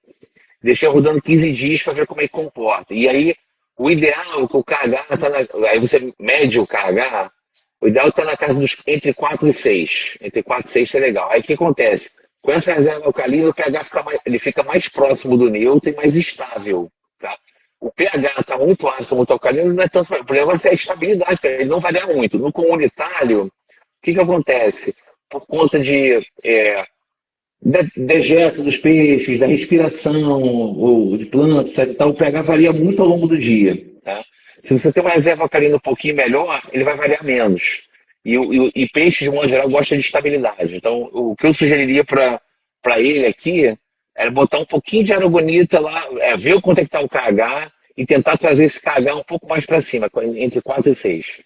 deixei rodando 15 dias para ver como é que comporta. E aí, o ideal é que o KH tá aí você mede o KH, o ideal está na casa dos entre 4 e 6. Entre 4 e 6 é legal. Aí o que acontece? Com essa reserva alcalina, o pH ele fica mais próximo do neutro e mais estável. Tá? O pH está muito ácido, muito alcalino, não é tanto. O problema é a estabilidade, ele não varia muito. No comunitário, o que acontece? Por conta de dejeto dos peixes, da respiração ou de plantas, etc. Tal, o pH varia muito ao longo do dia. Tá? Se você tem uma reserva alcalina um pouquinho melhor, ele vai variar menos. E peixe, de modo geral, gosta de estabilidade. Então, o que eu sugeriria para ele aqui era botar um pouquinho de aragonita lá, ver quanto é que está o KH e tentar trazer esse KH um pouco mais para cima, entre 4 e 6.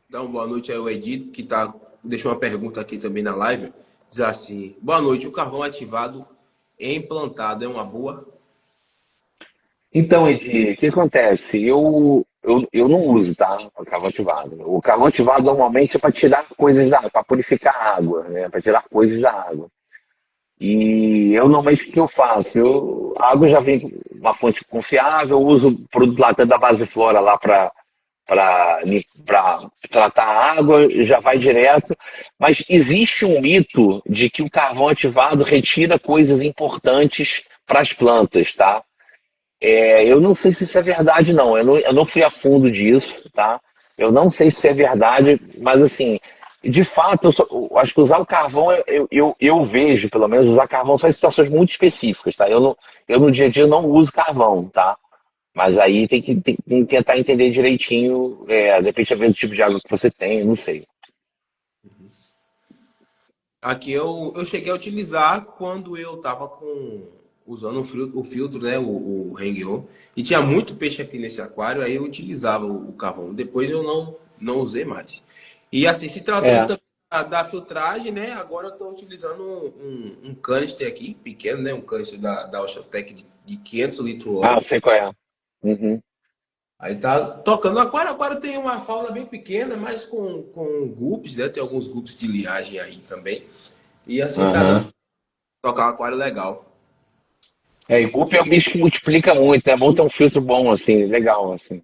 Dá uma boa noite aí ao Edito, que deixou uma pergunta aqui também na live. Diz assim: boa noite, o carvão ativado implantado é uma boa? Então, Edi, o que acontece? Eu não uso, tá? O carvão ativado. O carvão ativado normalmente é para tirar coisas da água, para purificar a água, né? Para tirar coisas da água. E eu normalmente o que eu faço? A água já vem de uma fonte confiável, eu uso o produto lá até da Base Flora lá para tratar a água, já vai direto. Mas existe um mito de que o carvão ativado retira coisas importantes para as plantas, tá? Eu não sei se isso é verdade, não. Eu não fui a fundo disso, tá? Eu não sei se é verdade, mas assim, de fato, eu acho que usar o carvão, eu vejo, pelo menos, usar carvão só em situações muito específicas, tá? Eu no dia a dia não uso carvão, tá? Mas aí tem que tentar entender direitinho, depende às vezes do tipo de água que você tem, não sei. Aqui eu cheguei a utilizar quando eu estava usando o filtro, né, o Hengyo, e tinha muito peixe aqui nesse aquário, aí eu utilizava o carvão. Depois eu não usei mais. E assim, se tratando É. também da filtragem, né, agora eu estou utilizando um canister aqui, pequeno, né, um canister da Oceantec de 500 litros Ah, eu óleo. sei qual é. Uhum. Aí tá tocando. O aquário tem uma fauna bem pequena, mas com guppies, né, tem alguns guppies de liagem aí também. E assim, tá dando Aham. tocar um aquário legal. E guppy é um bicho que multiplica muito, né? É bom ter um filtro bom, assim, legal, assim.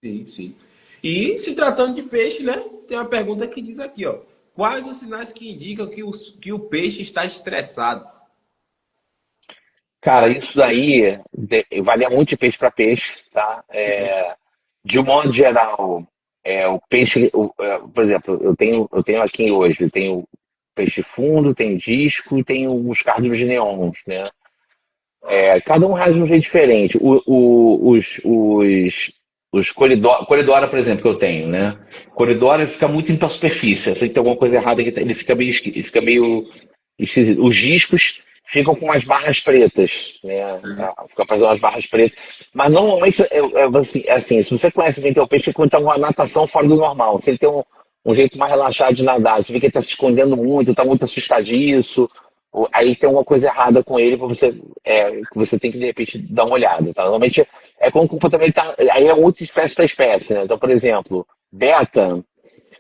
Sim, sim. E se tratando de peixe, né? Tem uma pergunta que diz aqui, ó. Quais os sinais que indicam que o peixe está estressado? Cara, isso daí varia muito de peixe para peixe, tá? De um modo geral, o peixe, por exemplo, eu tenho aqui hoje, eu tenho peixe fundo, tenho disco e tenho os cardos de neons, né? Cada um reage de um jeito diferente. Os Coridora, por exemplo, que eu tenho, né? Coridora fica muito indo pra superfície. Eu sei que tem alguma coisa errada aqui, ele fica meio esquisito. Os discos ficam com umas barras pretas, né? Fica fazendo umas barras pretas. Mas normalmente assim, se você conhece quem tem o peixe, quando tá uma natação fora do normal. Se ele tem um jeito mais relaxado de nadar, você vê que ele tá se escondendo muito, tá muito assustadiço, aí tem alguma coisa errada com ele para você, que você tem que de repente dar uma olhada, tá? Normalmente quando o comportamento tá, aí é muito espécie para espécie, né? Então, por exemplo, beta,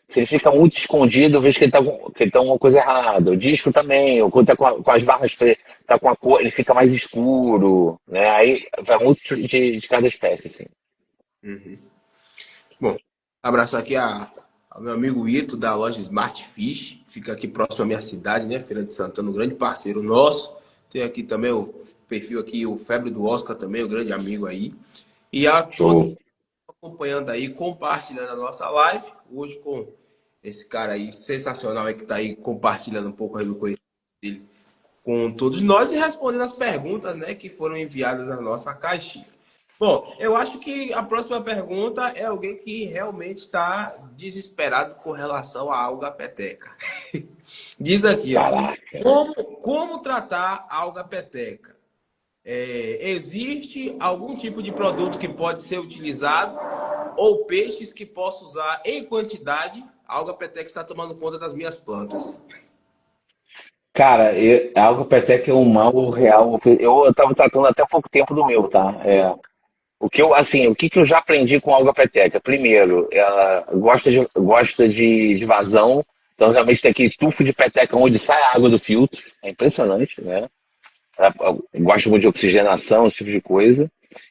se ele fica muito escondido, eu vejo que ele tá com alguma coisa errada. O disco também, ou quando tá com as barras tá com a cor, ele fica mais escuro, né? Aí vai muito de cada espécie, assim. Uhum. Bom, abraço aqui ao meu amigo Ito, da loja Smart Fish. Fica aqui próximo à minha cidade, né? Feira de Santana, um grande parceiro nosso. Tem aqui também o perfil aqui, o Febre do Oscar também, um grande amigo aí. E a todos que Show. estão acompanhando aí, compartilhando a nossa live. Hoje com esse cara aí sensacional aí que está aí compartilhando um pouco aí do conhecimento dele com todos nós e respondendo as perguntas, né, que foram enviadas na nossa caixinha. Bom, eu acho que a próxima pergunta é alguém que realmente está desesperado com relação à alga peteca. Diz aqui, ó, Caraca. como tratar a alga peteca? Existe algum tipo de produto que pode ser utilizado ou peixes que posso usar em quantidade? A alga peteca está tomando conta das minhas plantas. Cara, a água peteca é um mal real. Eu estava tratando até há pouco tempo do meu, tá? O que que eu já aprendi com a alga peteca? Primeiro, ela gosta de vazão, então realmente tem aquele tufo de peteca onde sai a água do filtro. É impressionante, né? Ela gosta muito de oxigenação, esse tipo de coisa.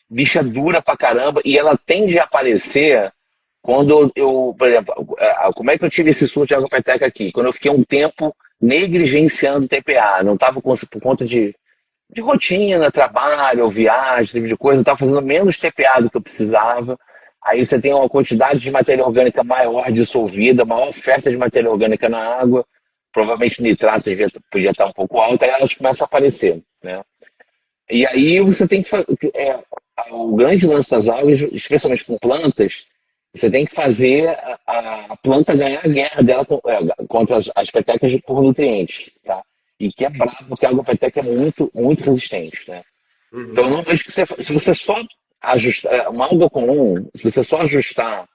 Bicha dura pra caramba e ela tende a aparecer quando eu, por exemplo, como é que eu tive esse surto de água peteca aqui? Quando eu fiquei um tempo negligenciando o TPA, não estava por conta de rotina, trabalho, ou viagem, esse tipo de coisa, eu estava fazendo menos TPA do que eu precisava. Aí você tem uma quantidade de matéria orgânica maior dissolvida, maior oferta de matéria orgânica na água, provavelmente o nitrato podia estar um pouco alto, aí elas começam a aparecer, né? E aí você tem que fazer. O grande lance das algas, especialmente com plantas, você tem que fazer a planta ganhar a guerra dela contra as petecas por nutrientes, tá? E que é brabo, porque a água peteca é muito, muito resistente, né? Então eu Uhum. não vejo que se você só ajustar, uma alga comum, se você só ajustar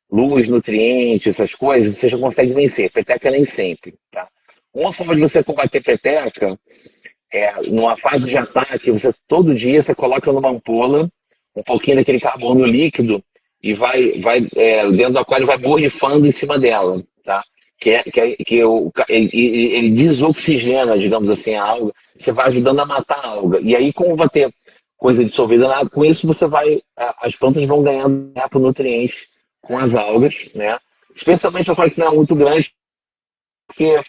luz, nutrientes, essas coisas, você já consegue vencer. Peteca nem sempre, tá? Uma forma de você combater peteca numa fase de ataque, você todo dia você coloca numa ampola um pouquinho daquele carbono líquido e dentro do aquário vai borrifando em cima dela, tá? Ele desoxigena, digamos assim, a alga. Você vai ajudando a matar a alga. E aí, como vai ter coisa dissolvida na água, com isso as plantas vão ganhando nutrientes com as algas, né? Especialmente o aquário que não é muito grande, porque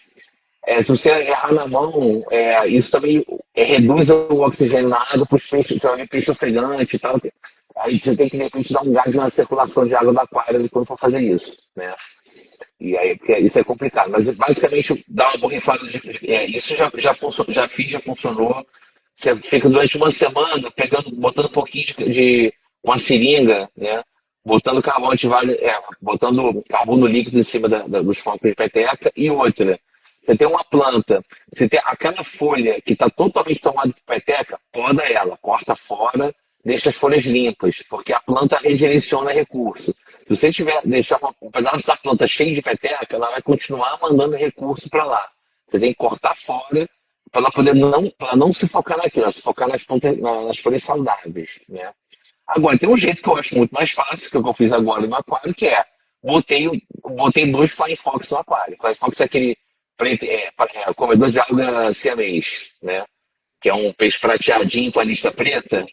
se você errar na mão, isso também reduz o oxigênio na água para os peixes, você vai ver peixe ofegante e tal. Aí você tem que, de repente, dar um gás na circulação de água do aquário quando for fazer isso, né? E aí, porque isso é complicado. Mas, basicamente, dá uma borrifada isso já fiz, já funcionou. Você fica durante uma semana botando um pouquinho com a seringa, né? Botando carvão ativável, botando carbono líquido em cima dos focos de peteca e outra. Você tem uma planta, você tem aquela folha que está totalmente tomada de peteca, poda ela, corta fora, deixa as folhas limpas, porque a planta redireciona recurso. Se você deixar um pedaço da planta cheio de peteca, ela vai continuar mandando recurso para lá. Você tem que cortar fora para ela poder não se focar naquilo, ela se focar nas folhas saudáveis, né? Agora, tem um jeito que eu acho muito mais fácil, que é o que eu fiz agora no aquário, que botei, botei dois Flying Fox no aquário. Flying Fox é aquele comedor de alga siamês, né? Que é um peixe prateadinho com a lista preta.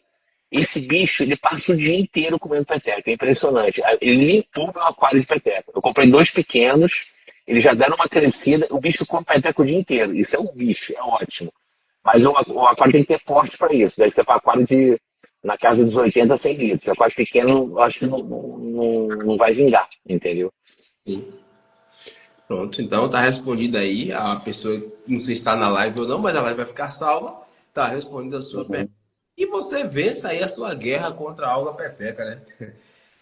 Esse bicho, ele passa o dia inteiro comendo peteca, é impressionante. Ele limpou meu aquário de peteca. Eu comprei dois pequenos, eles já deram uma crescida, o bicho come peteca o dia inteiro. Isso é um bicho, é ótimo. Mas o aquário tem que ter porte para isso. Deve ser para aquário na casa dos 80 a 100 litros. Aquário pequeno, eu acho que não vai vingar, entendeu? Sim. Pronto, então tá respondido aí. A pessoa, não sei se está na live ou não, mas a live vai ficar salva. Tá respondida a sua pergunta. Uhum. E você vença aí a sua guerra contra a alga peteca, né?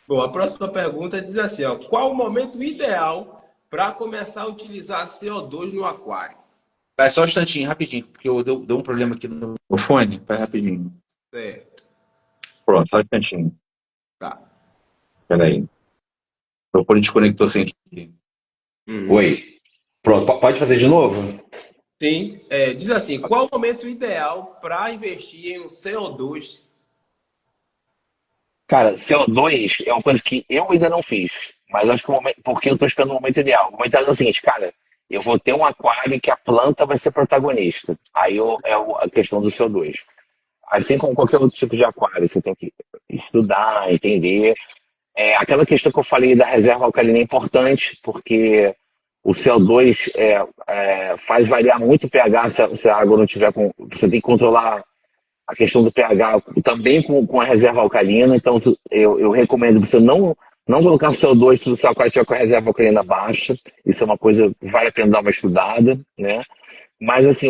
Bom, a próxima pergunta diz assim, ó, qual o momento ideal para começar a utilizar CO2 no aquário? Vai só um instantinho, rapidinho, porque deu um problema aqui no fone. Vai rapidinho. Certo. Pronto, só um instantinho. Tá. Peraí. O fone desconectou sem aqui. Uhum. Oi. Pronto, pode fazer de novo? Sim, diz assim, qual o momento ideal para investir em um CO2? Cara, CO2 é uma coisa que eu ainda não fiz, mas acho que porque eu estou esperando o momento ideal. O momento ideal é o seguinte, cara, eu vou ter um aquário que a planta vai ser protagonista. A questão do CO2. Assim como qualquer outro tipo de aquário, você tem que estudar, entender. Aquela questão que eu falei da reserva alcalina é importante, porque o CO2 faz variar muito o pH se a água não tiver com. Você tem que controlar a questão do pH também com a reserva alcalina, então eu recomendo você não colocar CO2 se o seu aquário tiver com a reserva alcalina baixa, isso é uma coisa que vale a pena dar uma estudada, né? Mas assim,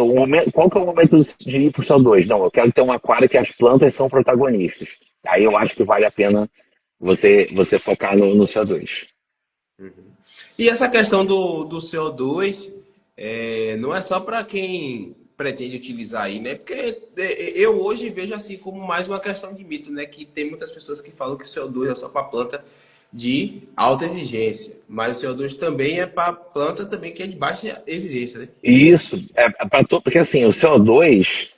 qual que é o momento de ir para o CO2? Não, eu quero ter um aquário que as plantas são protagonistas. Aí eu acho que vale a pena você focar no CO2. E essa questão do CO2 não é só para quem pretende utilizar aí, né? Porque eu hoje vejo assim como mais uma questão de mito, né? Que tem muitas pessoas que falam que o CO2 é só para a planta de alta exigência, mas o CO2 também é para planta também que é de baixa exigência, né? E isso é para todo, porque assim, o CO2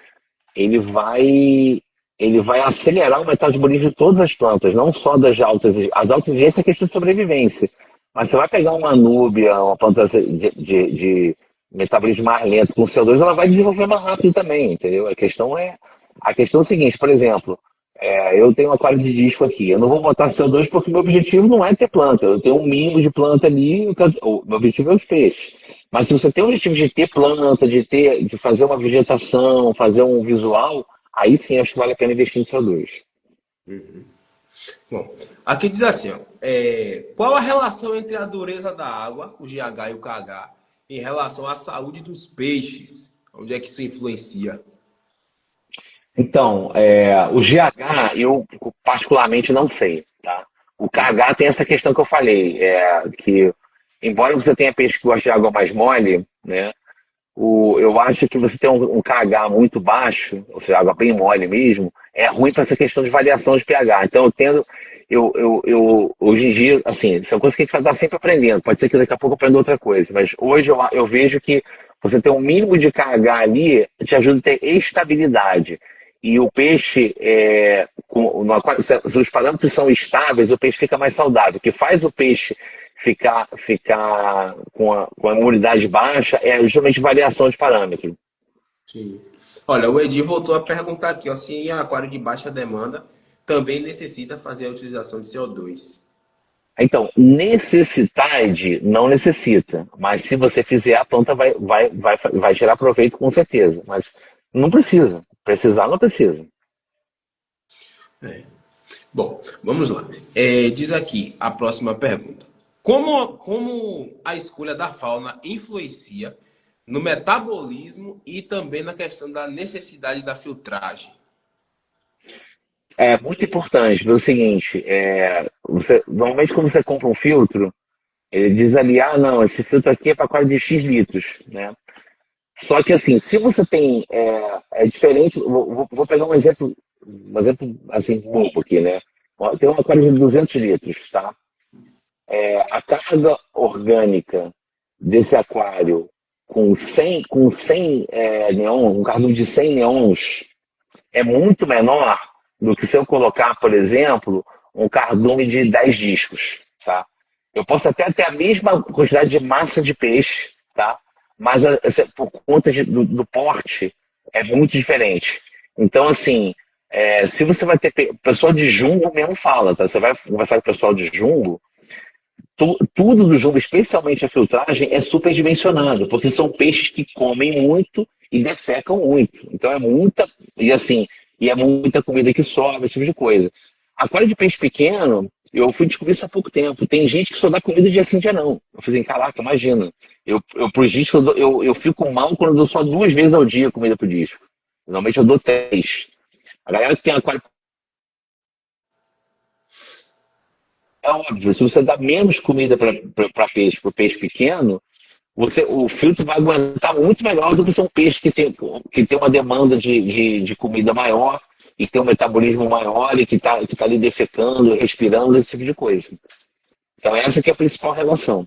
ele vai ele vai acelerar o metabolismo de todas as plantas, não só das altas. As altas exigências é questão de sobrevivência. Mas você vai pegar uma núbia, uma planta de metabolismo mais lento com CO2, ela vai desenvolver mais rápido também, entendeu? A questão é a seguinte, por exemplo, eu tenho um aquário de disco aqui, eu não vou botar CO2 porque meu objetivo não é ter planta, eu tenho um mínimo de planta ali, o meu objetivo é os peixes. Mas se você tem o objetivo de ter planta, de fazer uma vegetação, fazer um visual, aí sim acho que vale a pena investir em CO2. Bom, aqui diz assim, ó, qual a relação entre a dureza da água, o GH e o KH, em relação à saúde dos peixes? Onde é que isso influencia? Então, o GH eu particularmente não sei, tá? O KH tem essa questão que eu falei, que embora você tenha peixe que gosta de água mais mole, né? Eu acho que você tem um KH muito baixo, ou seja, água bem mole mesmo, é ruim para essa questão de variação de pH. Então hoje em dia, assim, isso é uma coisa que a gente vai estar sempre aprendendo. Pode ser que daqui a pouco eu aprenda outra coisa, mas hoje eu vejo que você ter um mínimo de KH ali te ajuda a ter estabilidade. E o peixe, se os parâmetros são estáveis, o peixe fica mais saudável. O que faz o peixe ficar com a imunidade baixa é justamente variação de parâmetros. Sim. Olha, o Edir voltou a perguntar aqui, ó, se em aquário de baixa demanda também necessita fazer a utilização de CO2. Então, necessidade não necessita, mas se você fizer, a planta vai tirar proveito com certeza. Mas não precisa. Precisar, não precisa. É. Bom, vamos lá. Diz aqui a próxima pergunta. Como a escolha da fauna influencia no metabolismo e também na questão da necessidade da filtragem? É muito importante, pelo seguinte, normalmente quando você compra um filtro, ele diz ali, ah, não, esse filtro aqui é para quase de X litros, né? Só que assim, se você tem, diferente, vou pegar um exemplo assim, bobo aqui, né? Ó, tem um aquário de 200 litros, tá? A carga orgânica desse aquário com 100 neon, um cardume de 100 neons, é muito menor do que se eu colocar, por exemplo, um cardume de 10 discos, tá? Eu posso até ter a mesma quantidade de massa de peixe, tá? Mas por conta do porte é muito diferente. Então, assim, se você vai ter. O pessoal de jumbo mesmo fala, tá? Você vai conversar com o pessoal de jumbo, tudo do jumbo, especialmente a filtragem, é superdimensionado, porque são peixes que comem muito e defecam muito. Então é muita. E assim, é muita comida que sobra, esse tipo de coisa. Aquário de peixe pequeno, eu fui descobrir isso há pouco tempo. Tem gente que só dá comida dia sim, dia não. Eu falei assim, caraca, imagina. Pros discos, eu fico mal quando eu dou só 2 vezes ao dia comida pro disco. Normalmente eu dou 3. A galera que tem aquário. É óbvio, se você dá menos comida para peixe, para o peixe pequeno, o filtro vai aguentar muito melhor do que se é um peixe que tem uma demanda de comida maior e que tem um metabolismo maior e que tá ali defecando, respirando, esse tipo de coisa. Então essa que é a principal relação.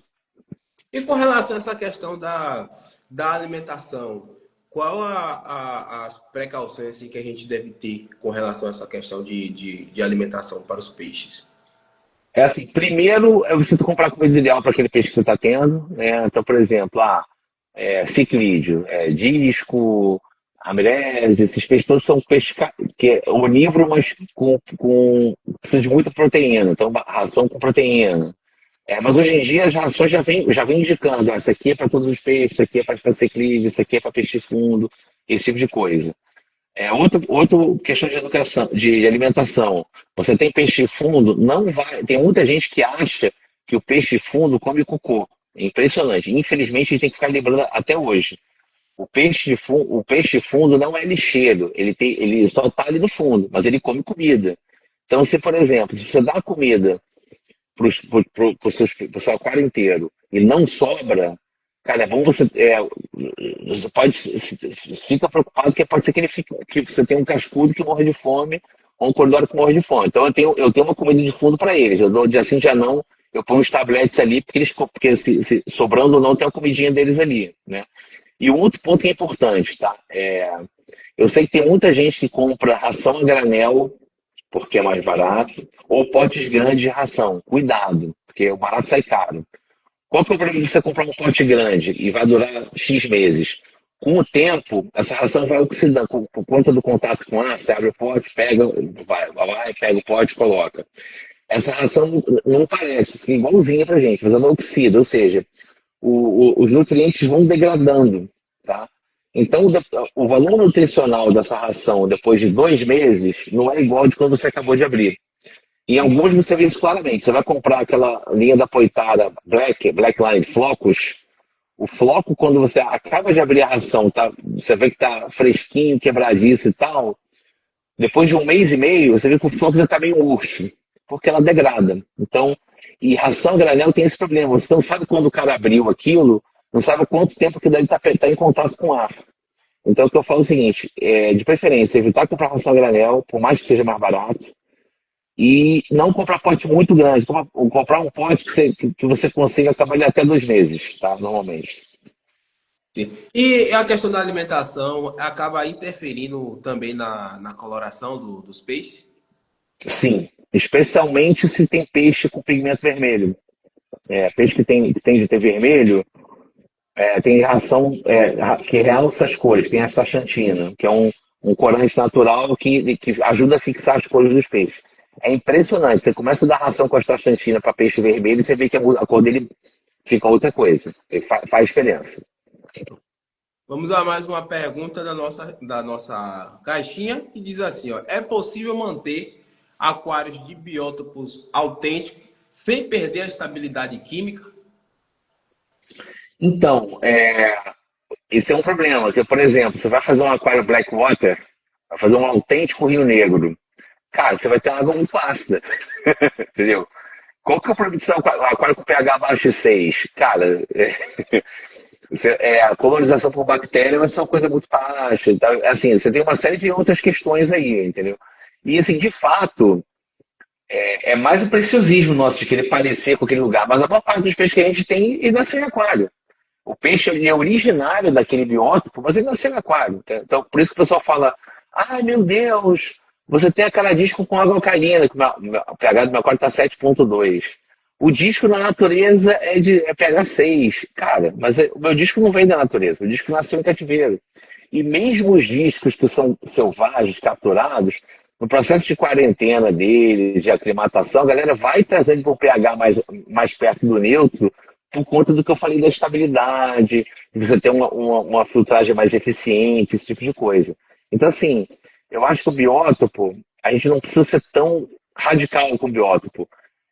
E com relação a essa questão da alimentação, qual as precauções assim, que a gente deve ter com relação a essa questão de alimentação para os peixes? É assim, primeiro você comprar a comida ideal para aquele peixe que você está tendo, né? Então, por exemplo, ciclídeo, disco, ambrese, esses peixes todos são peixes que é onívoro, mas precisa de muita proteína, então ração com proteína. Mas hoje em dia as rações já vem indicando, isso aqui é para todos os peixes, isso aqui é para ciclídeo, isso aqui é para peixe fundo, esse tipo de coisa. Outra questão de educação, de alimentação. Você tem peixe fundo, não vai. Tem muita gente que acha que o peixe fundo come cocô. É impressionante. Infelizmente, a gente tem que ficar lembrando até hoje. O peixe fundo não é lixeiro. Ele só está ali no fundo, mas ele come comida. Então, por exemplo, se você dá comida para o seu aquário inteiro e não sobra, cara, é bom você fica preocupado que pode ser que você tenha um cascudo que morre de fome ou um corredor que morre de fome. Então eu tenho uma comida de fundo para eles. Eu dou dia sim, dia não, eu ponho os tabletes ali, porque se sobrando ou não, tem a comidinha deles ali, né? E um outro ponto que é importante, tá? Eu sei que tem muita gente que compra ração a granel, porque é mais barato, ou potes grandes de ração. Cuidado, porque o barato sai caro. Qual que é o problema de você comprar um pote grande e vai durar X meses? Com o tempo, essa ração vai oxidando, por conta do contato com ar, você abre o pote, pega, vai, pega o pote e coloca. Essa ração não parece, fica igualzinha pra gente, mas ela oxida, ou seja, os nutrientes vão degradando, tá? Então, o valor nutricional dessa ração depois de 2 meses não é igual de quando você acabou de abrir. Em alguns você vê isso claramente. Você vai comprar aquela linha da Poitara Black Line Flocos. O floco, quando você acaba de abrir a ração, tá, você vê que tá fresquinho, quebradiço e tal. Depois de 1 mês e meio, você vê que o floco já tá meio murcho, porque ela degrada. Então, e ração a granel tem esse problema. Você não sabe quando o cara abriu aquilo, não sabe quanto tempo que dele tá em contato com ar. Então, o que eu falo é o seguinte, de preferência, evitar comprar ração a granel, por mais que seja mais barato, e não comprar pote muito grande. Comprar um pote que você consiga acabar ele até 2 meses, tá? Normalmente. Sim. E a questão da alimentação acaba interferindo também na coloração dos peixes? Sim, especialmente se tem peixe com pigmento vermelho. Peixe que tem de ter vermelho, tem ração que realça as cores. Tem a astaxantina, que é um corante natural que ajuda a fixar as cores dos peixes. É impressionante. Você começa a dar ração com astaxantina para peixe vermelho e você vê que a cor dele fica outra coisa. Faz diferença. Vamos a mais uma pergunta da nossa caixinha que diz assim, ó, é possível manter aquários de biótopos autênticos sem perder a estabilidade química? Então, esse é um problema. Porque, por exemplo, você vai fazer um aquário Blackwater, vai fazer um autêntico Rio Negro. Cara, você vai ter uma água muito ácida. Entendeu? Qual que é o problema de ser um aquário com pH abaixo de 6? Cara, a colonização por bactéria vai ser uma coisa muito baixa. Então, assim, você tem uma série de outras questões aí, entendeu? E, assim, de fato, é mais o preciosismo nosso de querer parecer com aquele lugar. Mas a maior parte dos peixes que a gente tem, ele nasceu em aquário. O peixe ele é originário daquele biótopo, mas ele nasceu em aquário. Tá? Então, por isso que o pessoal fala, ai meu Deus, você tem aquela disco com água alcalina, que o pH do meu aquário está 7,2. O disco na natureza é pH 6. Cara, mas o meu disco não vem da natureza, o disco nasceu em cativeiro. E mesmo os discos que são selvagens, capturados, no processo de quarentena deles, de aclimatação, a galera vai trazendo para o pH mais perto do neutro, por conta do que eu falei da estabilidade, de você ter uma filtragem mais eficiente, esse tipo de coisa. Então, assim, eu acho que o biótopo, a gente não precisa ser tão radical com o biótopo.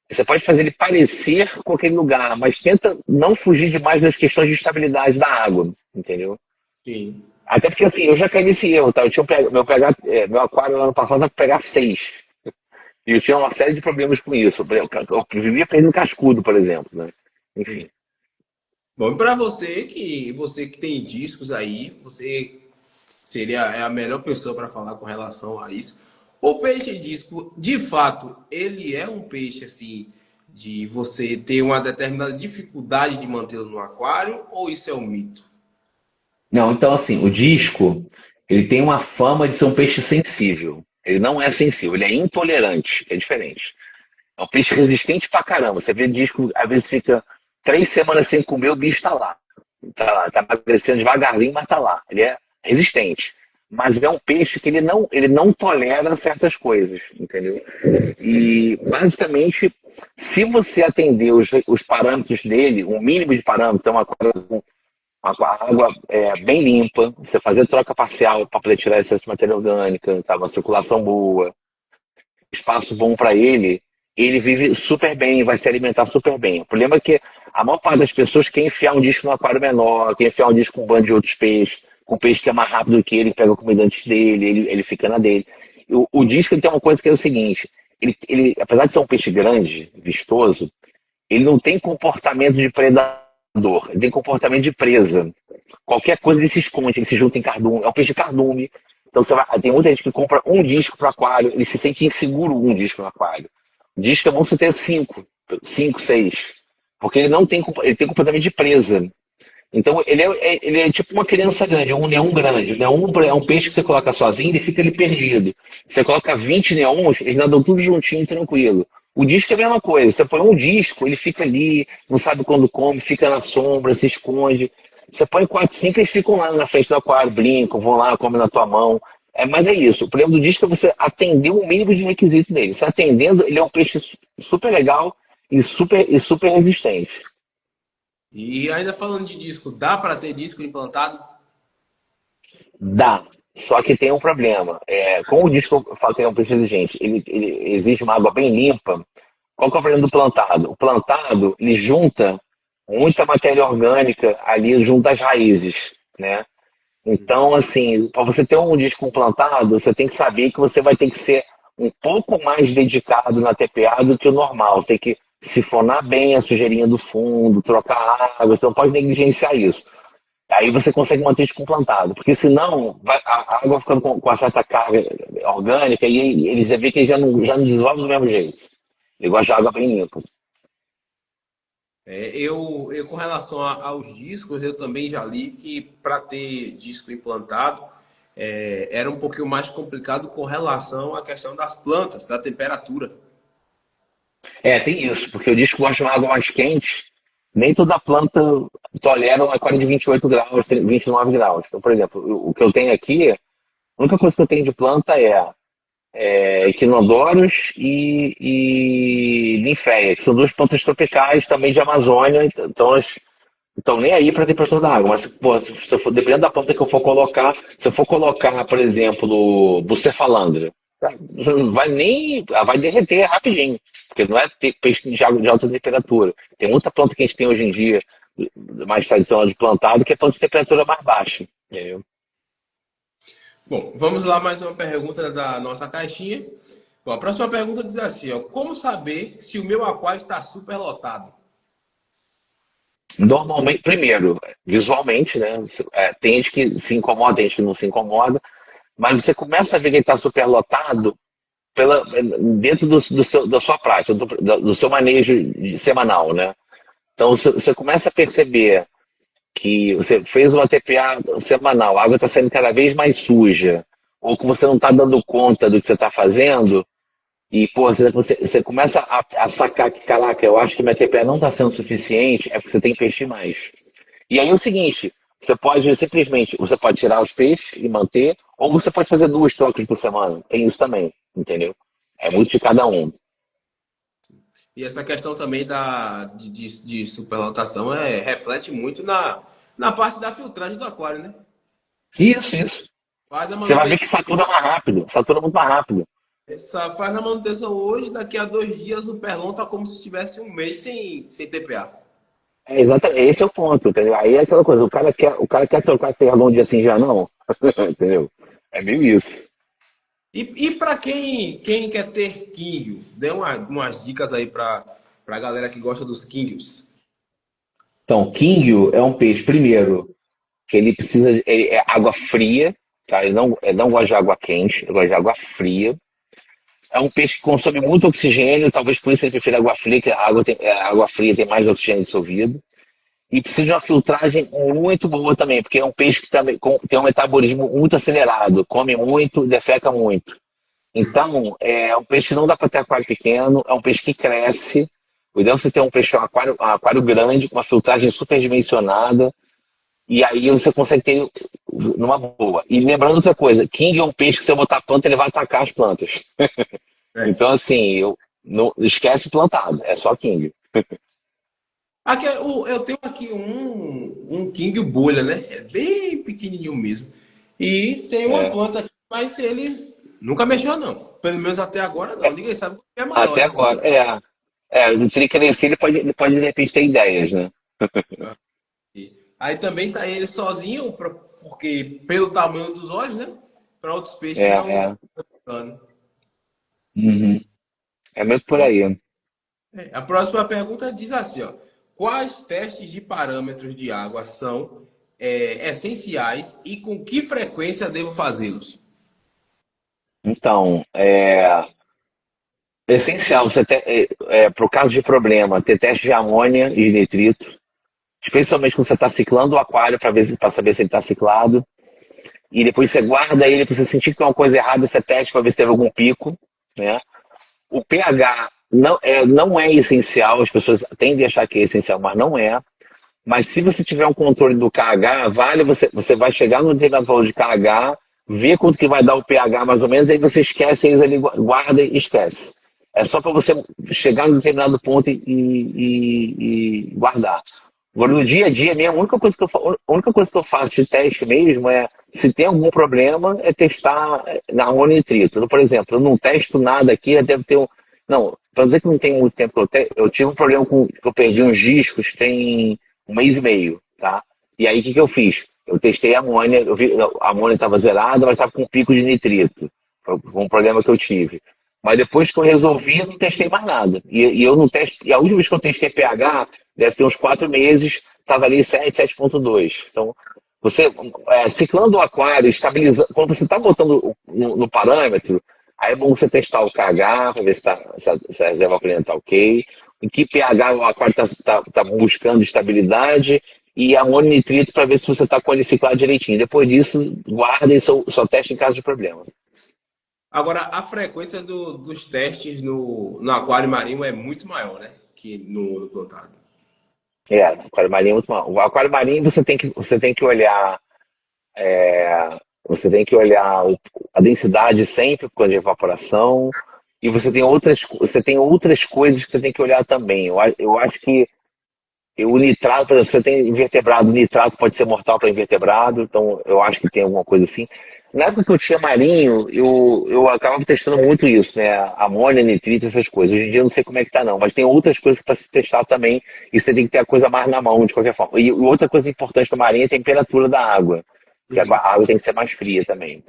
Você pode fazer ele parecer com aquele lugar, mas tenta não fugir demais das questões de estabilidade da água, entendeu? Sim. Até porque, assim, eu já caí nesse erro, tá? Eu tinha meu aquário no ano passado para pegar 6. E eu tinha uma série de problemas com isso. Eu vivia perdendo cascudo, por exemplo, né? Enfim. Bom, e para você que tem discos aí, você seria a melhor pessoa para falar com relação a isso. O peixe disco, de fato, ele é um peixe assim de você ter uma determinada dificuldade de mantê-lo no aquário ou isso é um mito? Não, então assim, o disco, ele tem uma fama de ser um peixe sensível. Ele não é sensível, ele é intolerante, é diferente. É um peixe resistente pra caramba. Você vê disco, às vezes fica 3 semanas sem comer, o bicho tá lá. Tá lá, tá emagrecendo devagarzinho, mas tá lá. Ele é resistente. Mas é um peixe que ele não tolera certas coisas, entendeu? E, basicamente, se você atender os parâmetros dele, um mínimo de parâmetros, então a água bem limpa, você fazer troca parcial para poder tirar excesso de matéria orgânica, tá? Uma circulação boa, espaço bom para ele vive super bem, vai se alimentar super bem. O problema é que a maior parte das pessoas quer enfiar um disco no aquário menor, quer enfiar um disco com um bando de outros peixes, com peixe que é mais rápido que ele pega a comida antes dele, ele fica na dele. O disco ele tem uma coisa que é o seguinte, apesar de ser um peixe grande, vistoso, ele não tem comportamento de predador, ele tem comportamento de presa. Qualquer coisa ele se esconde, ele se junta em cardume, é um peixe de cardume. Então tem muita gente que compra um disco para aquário, ele se sente inseguro um disco no aquário. O disco é bom você ter cinco, seis, porque ele tem comportamento de presa. Então ele é tipo uma criança grande, um neon grande. O neon é um peixe que você coloca sozinho, ele fica ali perdido. Você coloca 20 neons, eles nadam tudo juntinho, tranquilo. O disco é a mesma coisa. Você põe um disco, ele fica ali, não sabe quando come, fica na sombra, se esconde. Você põe 4, 5, eles ficam lá na frente do aquário, brincam, vão lá, comem na tua mão. Mas é isso. O problema do disco é você atender o mínimo de requisito dele. Você atendendo, ele é um peixe super legal e super resistente. E ainda falando de disco, dá para ter disco implantado? Dá. Só que tem um problema. Com o disco que eu falo que ele é um peixe resistente, ele exige uma água bem limpa. Qual que é o problema do plantado? O plantado, ele junta muita matéria orgânica ali junto às raízes, né? Então, assim, para você ter um disco plantado, você tem que saber que você vai ter que ser um pouco mais dedicado na TPA do que o normal. Você tem que sifonar bem a sujeirinha do fundo, trocar água, você não pode negligenciar isso. Aí você consegue manter isso plantado, porque senão a água ficando com uma certa carga orgânica e eles vê que ele já não desenvolve do mesmo jeito. Ele gosta de água bem limpa. Eu com relação aos discos, eu também já li que para ter disco implantado era um pouquinho mais complicado com relação à questão das plantas, da temperatura. Tem isso, porque o disco gosta de uma água mais quente, nem toda planta tolera um aquário de 28 graus, 29 graus. Então, por exemplo, o que eu tenho aqui, a única coisa que eu tenho de planta é Equinodoros e Ninféia, que são duas plantas tropicais também de Amazônia, então elas estão nem aí para a temperatura da água. Mas, pô, se eu for, dependendo da planta que eu for colocar, se eu for colocar, por exemplo, Bucephalandra, não vai nem. Ela vai derreter rapidinho, porque não é peixe de alta temperatura. Tem muita planta que a gente tem hoje em dia, mais tradicional de plantado, que é planta de temperatura mais baixa. Entendeu? Bom, vamos lá, mais uma pergunta da nossa caixinha. Bom, a próxima pergunta diz assim, ó, como saber se o meu aquário está superlotado? Normalmente, primeiro, visualmente, né? Tem gente que se incomoda, tem gente que não se incomoda, mas você começa a ver que ele está superlotado dentro da sua prática, do seu manejo semanal, né? Então você começa a perceber que você fez uma TPA semanal, a água está saindo cada vez mais suja, ou que você não está dando conta do que você está fazendo, e pô, você começa a sacar que, caraca, eu acho que minha TPA não está sendo suficiente, é porque você tem que investir mais. E aí é o seguinte, você pode tirar os peixes e manter, ou você pode fazer 2 trocas por semana. Tem isso também, entendeu? É muito de cada um. E essa questão também de superlotação reflete muito na parte da filtragem do aquário, né? Isso. Faz a Você vai ver manutenção, que satura mais rápido, satura muito mais rápido. faz a manutenção hoje, daqui a 2 dias o perlon tá como se tivesse um mês sem TPA. Exatamente, esse é o ponto, entendeu? Aí é aquela coisa, o cara quer trocar terra um dia assim já não, entendeu? É meio isso. E para quem quer ter quinho, dê umas dicas aí para a galera que gosta dos quinhos. Então, Kingyo é um peixe, primeiro, que ele é água fria, tá? Ele não gosta de água quente, ele gosta de água fria. É um peixe que consome muito oxigênio, talvez por isso ele prefira água fria, que a água fria tem mais oxigênio dissolvido. E precisa de uma filtragem muito boa também, porque é um peixe que também tem um metabolismo muito acelerado, come muito, defeca muito. Então, é um peixe que não dá para ter aquário pequeno, é um peixe que cresce. O ideal é você ter um peixe, um aquário grande, com uma filtragem super dimensionada, e aí você consegue ter numa boa. E lembrando outra coisa, King é um peixe que se eu botar planta, ele vai atacar as plantas. É. Então, assim, não esquece plantado, é só King. Aqui, eu tenho aqui um king bolha, né? É bem pequenininho mesmo. E tem uma É, planta aqui, mas ele nunca mexeu, não. Pelo menos até agora, não. Ninguém sabe o que é maior, até né? agora, se ele crescer, ele pode de repente ter ideias, né? Aí também tá ele sozinho, porque pelo tamanho dos olhos, né? Para outros É, peixes não é. ficando. Uhum. É muito por Bom, aí. a próxima pergunta diz assim, ó. Quais testes de parâmetros de água são essenciais e com que frequência devo fazê-los? Então, é essencial você ter, para o caso de problema, ter teste de amônia e de nitrito, especialmente quando você está ciclando o aquário para saber se ele está ciclado. E depois você guarda ele para você sentir que tem uma coisa errada, você testa para ver se teve algum pico, né? O pH não é essencial, as pessoas tendem a achar que é essencial, mas não é. Mas se você tiver um controle do KH, você vai chegar no determinado valor de KH, ver quanto que vai dar o pH mais ou menos, aí você esquece eles ali, guarda e esquece. É só para você chegar no determinado ponto e guardar. Agora, no dia a dia mesmo, a única coisa que eu faço de teste mesmo é, se tem algum problema, é testar na nitrito. Então, por exemplo, eu não testo nada aqui, deve ter um. Não, para dizer que não tem muito tempo que eu tive um problema que eu perdi uns discos, tem um mês e meio, tá? E aí, o que eu fiz? Eu testei a amônia, a amônia estava zerada, mas estava com um pico de nitrito. Foi um problema que eu tive. Mas depois que eu resolvi, eu não testei mais nada. E eu não testo. E a última vez que eu testei pH, deve ter uns 4 meses, estava ali 7,2. Então, você ciclando o aquário, estabilizando. Quando você está botando no parâmetro, aí é bom você testar o KH para ver se a reserva aquariana está ok. Em que pH o aquário está buscando estabilidade. E amônio nitrito para ver se você está com ele ciclado direitinho. Depois disso, guarda e só testa em caso de problema. Agora, a frequência dos testes no aquário marinho é muito maior, né? Que no plantado. O aquário marinho é muito mal. O aquário marinho você tem que olhar, a densidade sempre por causa de evaporação. E você tem outras coisas que você tem que olhar também. Eu acho que o nitrato, por exemplo, você tem invertebrado, o nitrato pode ser mortal para invertebrado, então eu acho que tem alguma coisa assim. Na época que eu tinha marinho, eu acabava testando muito isso, né? Amônia, nitrito, essas coisas. Hoje em dia eu não sei como é que tá, não, mas tem outras coisas para se testar também, e você tem que ter a coisa mais na mão, de qualquer forma. E outra coisa importante para marinho é a temperatura da água, porque a água tem que ser mais fria também.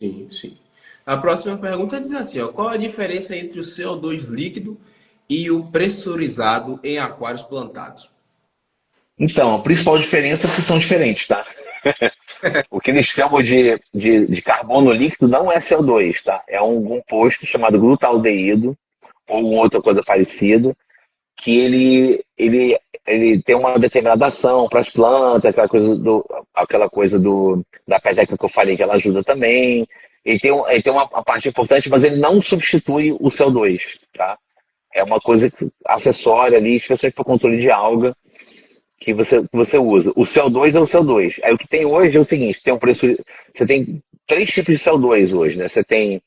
Sim, sim. A próxima pergunta diz assim, ó, qual a diferença entre o CO2 líquido e o pressurizado em aquários plantados? Então, a principal diferença é que são diferentes, tá? O que eles chamam de carbono líquido não é CO2, tá? É um composto chamado glutaldeído, ou outra coisa parecida, que ele tem uma determinada ação para as plantas, aquela coisa da peteca que eu falei que ela ajuda também. Ele tem uma parte importante, mas ele não substitui o CO2, tá? É uma coisa acessória ali, especialmente para o controle de alga, que você usa. O CO2 é o CO2. Aí o que tem hoje é o seguinte, você tem 3 tipos de CO2 hoje, né? Você tem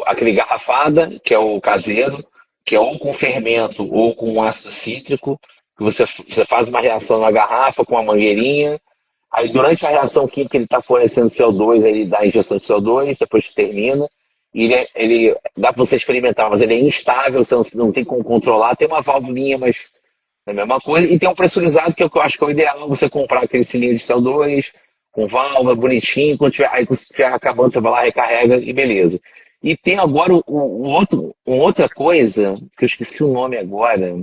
aquele garrafada, que é o caseiro, que é ou com fermento ou com ácido cítrico, que você faz uma reação na garrafa com uma mangueirinha, aí durante a reação química ele está fornecendo CO2, aí ele dá a injeção de CO2, depois termina, e ele dá para você experimentar, mas ele é instável, você não tem como controlar, tem uma válvulinha, mas é a mesma coisa, e tem um pressurizado, que é o que eu acho que é o ideal, você comprar aquele cilindro de CO2, com válvula, bonitinho, aí quando estiver acabando, você vai lá, recarrega e beleza. E tem agora uma outra coisa, que eu esqueci o nome agora,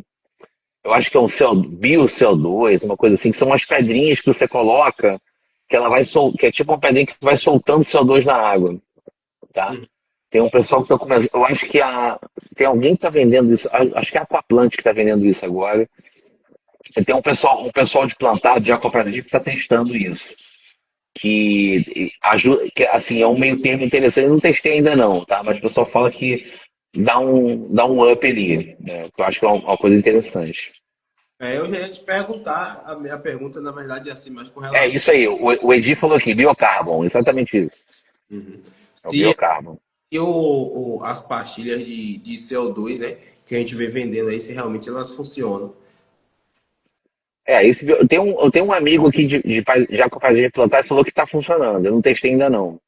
eu acho que é um bio-CO2, uma coisa assim, que são umas pedrinhas que você coloca, que é tipo uma pedrinha que vai soltando CO2 na água, tá? Tem um pessoal que está começando, eu acho que tem alguém que está vendendo isso, acho que é a Aquaplant que está vendendo isso agora. Tem um pessoal de plantado, de aquaplantio, que está testando isso. Que ajuda, que assim, é um meio termo interessante. Eu não testei ainda não, tá? Mas o pessoal fala que dá um up ali, né? Que eu acho que é uma coisa interessante. Eu já ia te perguntar, a minha pergunta, na verdade, é assim, mas com É relação isso aí, o Edi falou aqui, biocarbon, exatamente isso. É o se biocarbon. as pastilhas de CO2, né, que a gente vê vendendo aí, se realmente elas funcionam. Eu tenho um amigo aqui já com a gente plantar e falou que está funcionando. Eu não testei ainda não.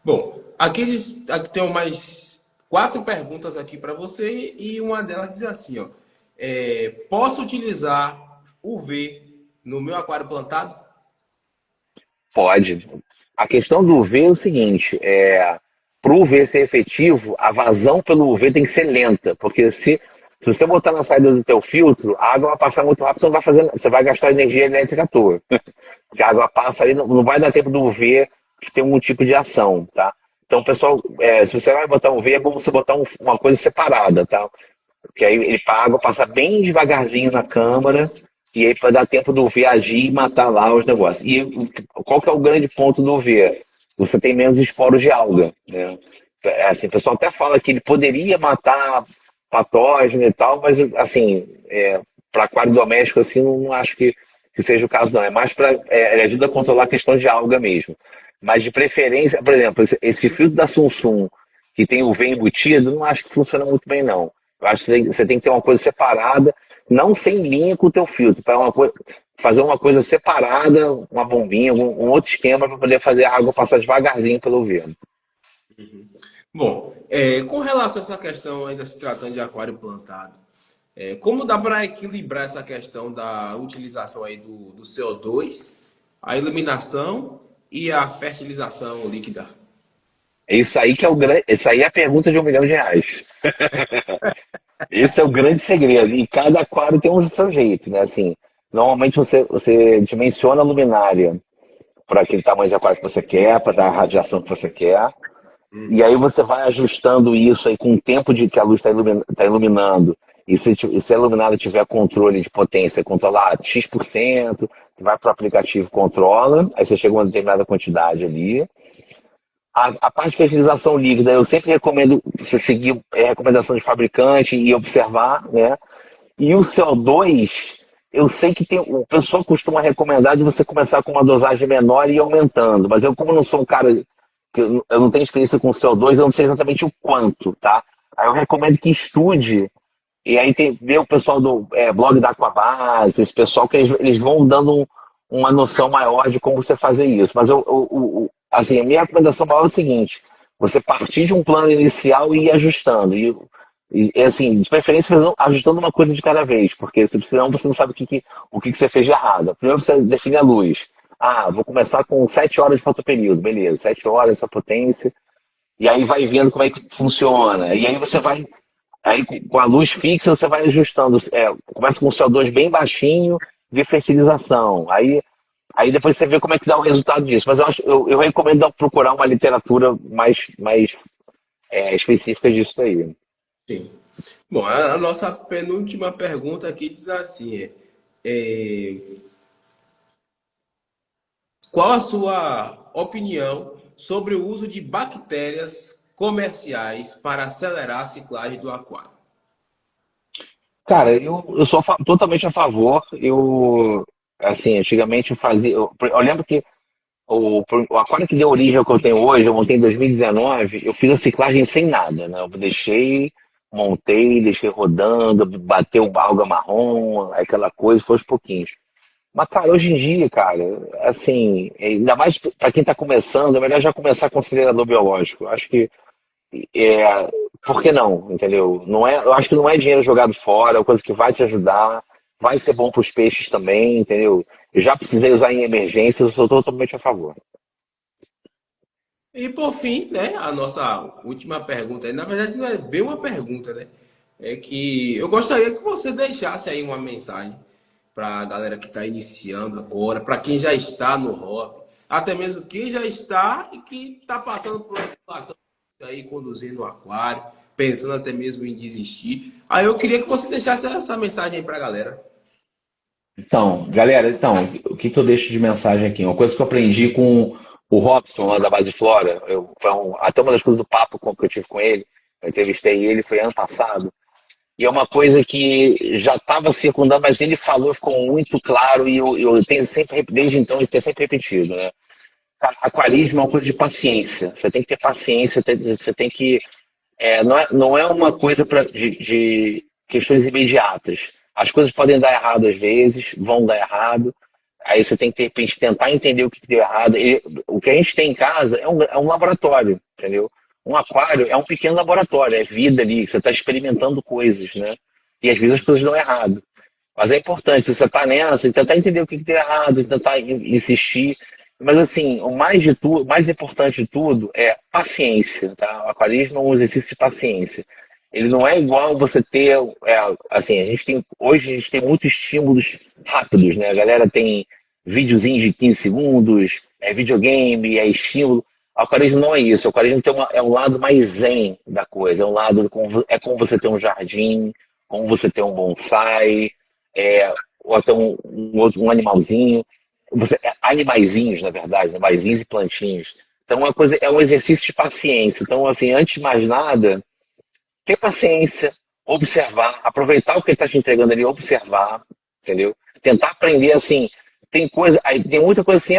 Bom, aqui tenho mais 4 perguntas aqui para você e uma delas diz assim, ó, posso utilizar UV no meu aquário plantado? Pode. A questão do UV é o seguinte, para o UV ser efetivo, a vazão pelo UV tem que ser lenta, porque se você botar na saída do teu filtro, a água vai passar muito rápido, você vai gastar energia elétrica à toa. Porque a água passa ali, não vai dar tempo do UV que tem um tipo de ação, tá? Então, pessoal, se você vai botar um V, é bom você botar uma coisa separada, tá? Porque aí ele a água passa bem devagarzinho na câmara e aí para dar tempo do V agir e matar lá os negócios. E qual que é o grande ponto do V? Você tem menos esporos de alga, né? Assim, o pessoal até fala que ele poderia matar patógeno e tal, mas assim, para aquário doméstico assim, não acho que seja o caso não. É mais para ele ajuda a controlar a questão de alga mesmo. Mas de preferência, por exemplo, esse filtro da Samsung que tem o V embutido, não acho que funciona muito bem não. Eu acho que você tem que ter uma coisa separada, não sem linha com o teu filtro, para fazer uma coisa separada, uma bombinha, um outro esquema para poder fazer a água passar devagarzinho pelo V. Bom, com relação a essa questão ainda se tratando de aquário plantado, como dá para equilibrar essa questão da utilização aí do CO2, a iluminação e a fertilização líquida? Isso aí que é isso aí é a pergunta de R$ 1 milhão. Esse é o grande segredo. E cada aquário tem um seu jeito, né? Assim, normalmente você dimensiona a luminária para aquele tamanho de aquário que você quer, para dar a radiação que você quer. E aí você vai ajustando isso aí com o tempo de que a luz está iluminando. E se a luminária tiver controle de potência, controlar X%, vai para o aplicativo, controla, aí você chega a uma determinada quantidade ali. A parte de fertilização líquida, eu sempre recomendo você seguir a recomendação de fabricante e observar, né? E o CO2, eu sei que o pessoal costuma recomendar de você começar com uma dosagem menor e ir aumentando, mas eu, como não sou um cara que eu não tenho experiência com CO2, eu não sei exatamente o quanto, tá? Aí eu recomendo que estude, e aí vê o pessoal do blog da Aquabase, esse pessoal que eles vão dando uma noção maior de como você fazer isso. Mas assim, a minha recomendação maior é o seguinte: você partir de um plano inicial e ir ajustando. E assim, de preferência, ajustando uma coisa de cada vez, porque senão você não sabe o que você fez de errado. Primeiro você define a luz. Ah, vou começar com 7 horas de fotoperíodo, beleza, 7 horas, essa potência, e aí vai vendo como é que funciona. E aí você vai, aí com a luz fixa, você vai ajustando. Começa com o CO2 bem baixinho, de fertilização. Aí depois você vê como é que dá o resultado disso. Mas eu recomendo procurar uma literatura mais específica disso aí. Sim. Bom, a nossa penúltima pergunta aqui diz assim: qual a sua opinião sobre o uso de bactérias comerciais para acelerar a ciclagem do aquário? Cara, eu sou totalmente a favor. Assim, antigamente eu fazia. Eu lembro que o aquário que deu origem ao que eu tenho hoje, eu montei em 2019, eu fiz a ciclagem sem nada, né? Eu montei, deixei rodando, bateu alga marrom, aquela coisa, foi aos pouquinhos. Mas, cara, hoje em dia, cara, assim, ainda mais para quem está começando, é melhor já começar com acelerador biológico. Eu acho que por que não, entendeu? Eu acho que não é dinheiro jogado fora, é uma coisa que vai te ajudar, vai ser bom para os peixes também, entendeu? Eu já precisei usar em emergência, eu sou totalmente a favor. E por fim, né, a nossa última pergunta, na verdade não é bem uma pergunta, né? É que eu gostaria que você deixasse aí uma mensagem para a galera que está iniciando agora, para quem já está no hobby, até mesmo quem já está e que está passando por uma situação aí conduzindo o aquário, pensando até mesmo em desistir. Aí eu queria que você deixasse essa mensagem aí para a galera. Então, galera, o que eu deixo de mensagem aqui? Uma coisa que eu aprendi com o Robson, lá da Base Flora, até uma das coisas do papo que eu tive com ele, eu entrevistei ele, foi ano passado, e é uma coisa que já estava circundando, mas ele falou, ficou muito claro, e eu tenho sempre, desde então, ele tem sempre repetido, né? Cara, aquarismo é uma coisa de paciência, você tem que ter paciência, você tem que não é uma coisa de questões imediatas. As coisas podem dar errado às vezes, vão dar errado. Aí você tem que, de repente, tentar entender o que deu errado. O que a gente tem em casa é um laboratório, entendeu? Um aquário é um pequeno laboratório, é vida ali, você está experimentando coisas, né? E às vezes as coisas dão errado. Mas é importante, se você está nessa, tentar entender o que deu errado, tentar insistir. Mas assim, o mais de tudo, o mais importante de tudo é paciência, tá? O aquarismo é um exercício de paciência. Ele não é igual você ter, assim, hoje a gente tem muitos estímulos rápidos, né? A galera tem videozinhos de 15 segundos, é videogame, é estímulo. O aquarismo não é isso. O aquarismo é um lado mais zen da coisa. É um lado é como você ter um jardim, como você ter um bonsai, ou até um animalzinho. Animaizinhos, na verdade, animaizinhos e plantinhos. Então, é um exercício de paciência. Então, assim, antes de mais nada, ter paciência, observar, aproveitar o que ele está te entregando ali, observar, entendeu? Tentar aprender assim. Tem muita coisa assim,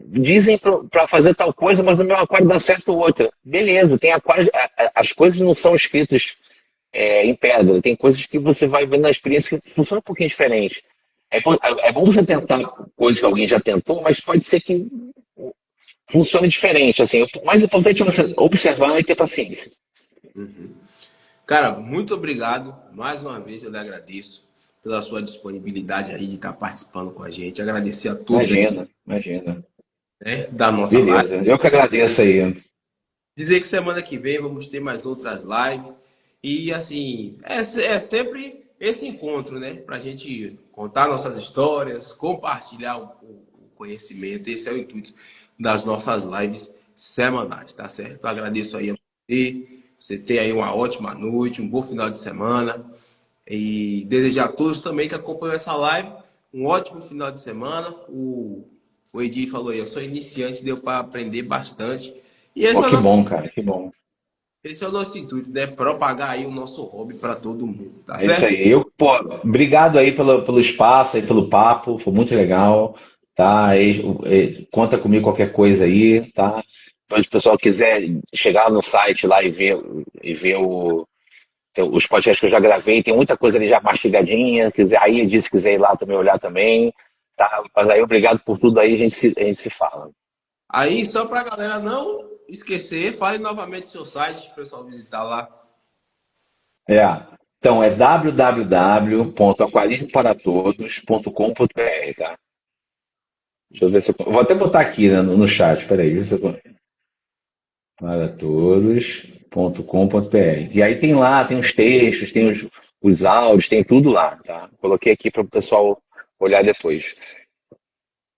dizem para fazer tal coisa, mas no meu aquário dá certo outra. Beleza, tem aquário, as coisas não são escritas em pedra, tem coisas que você vai ver na experiência que funciona um pouquinho diferente. É bom você tentar coisas que alguém já tentou, mas pode ser que funcione diferente. Assim, o mais importante é você observar e ter paciência. Uhum. Cara, muito obrigado. Mais uma vez eu lhe agradeço pela sua disponibilidade aí de estar participando com a gente. Agradecer a todos Imagina. Né, da nossa Beleza, live. eu que agradeço aí. Dizer que semana que vem vamos ter mais outras lives. E assim, é sempre esse encontro, né? Pra gente contar nossas histórias, compartilhar o conhecimento. Esse é o intuito das nossas lives semanais, tá certo? Eu agradeço aí a você ter aí uma ótima noite, um bom final de semana. E desejar a todos também que acompanham essa live um ótimo final de semana. O Edi falou aí, eu sou iniciante, deu para aprender bastante. E esse Que bom, cara, que bom. esse é o nosso intuito, né? Propagar aí o nosso hobby para todo mundo, tá É isso certo? aí. Obrigado aí pelo espaço, aí, pelo papo, foi muito legal, tá? Conta comigo qualquer coisa aí, tá? Então, se o pessoal quiser chegar no site lá e ver os podcasts que eu já gravei, tem muita coisa ali já mastigadinha, se quiser ir lá também olhar também, tá? Mas aí, obrigado por tudo aí, a gente se fala. Aí, só para a galera não esquecer, fale novamente seu site, para o pessoal visitar lá. Então, é www.aquarismoparatodos.com.br, tá? Deixa eu ver se eu... Vou até botar aqui, né, no chat, peraí. Paratodos.com.br. E aí tem os textos, tem os áudios, tem tudo lá, tá? Coloquei aqui para o pessoal olhar depois.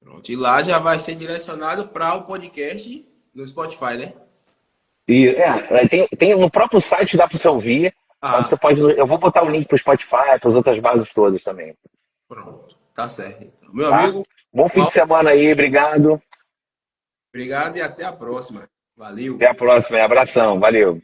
Pronto, e lá já vai ser direcionado para o podcast no Spotify, né? E tem no próprio site dá para você ouvir, mas você pode. Eu vou botar o link para o Spotify, para as outras bases todas também. Pronto, tá certo. Então. Meu Tá? amigo, Bom fim de semana aí, obrigado. obrigado e até a próxima. Valeu. Até a próxima, abração, valeu.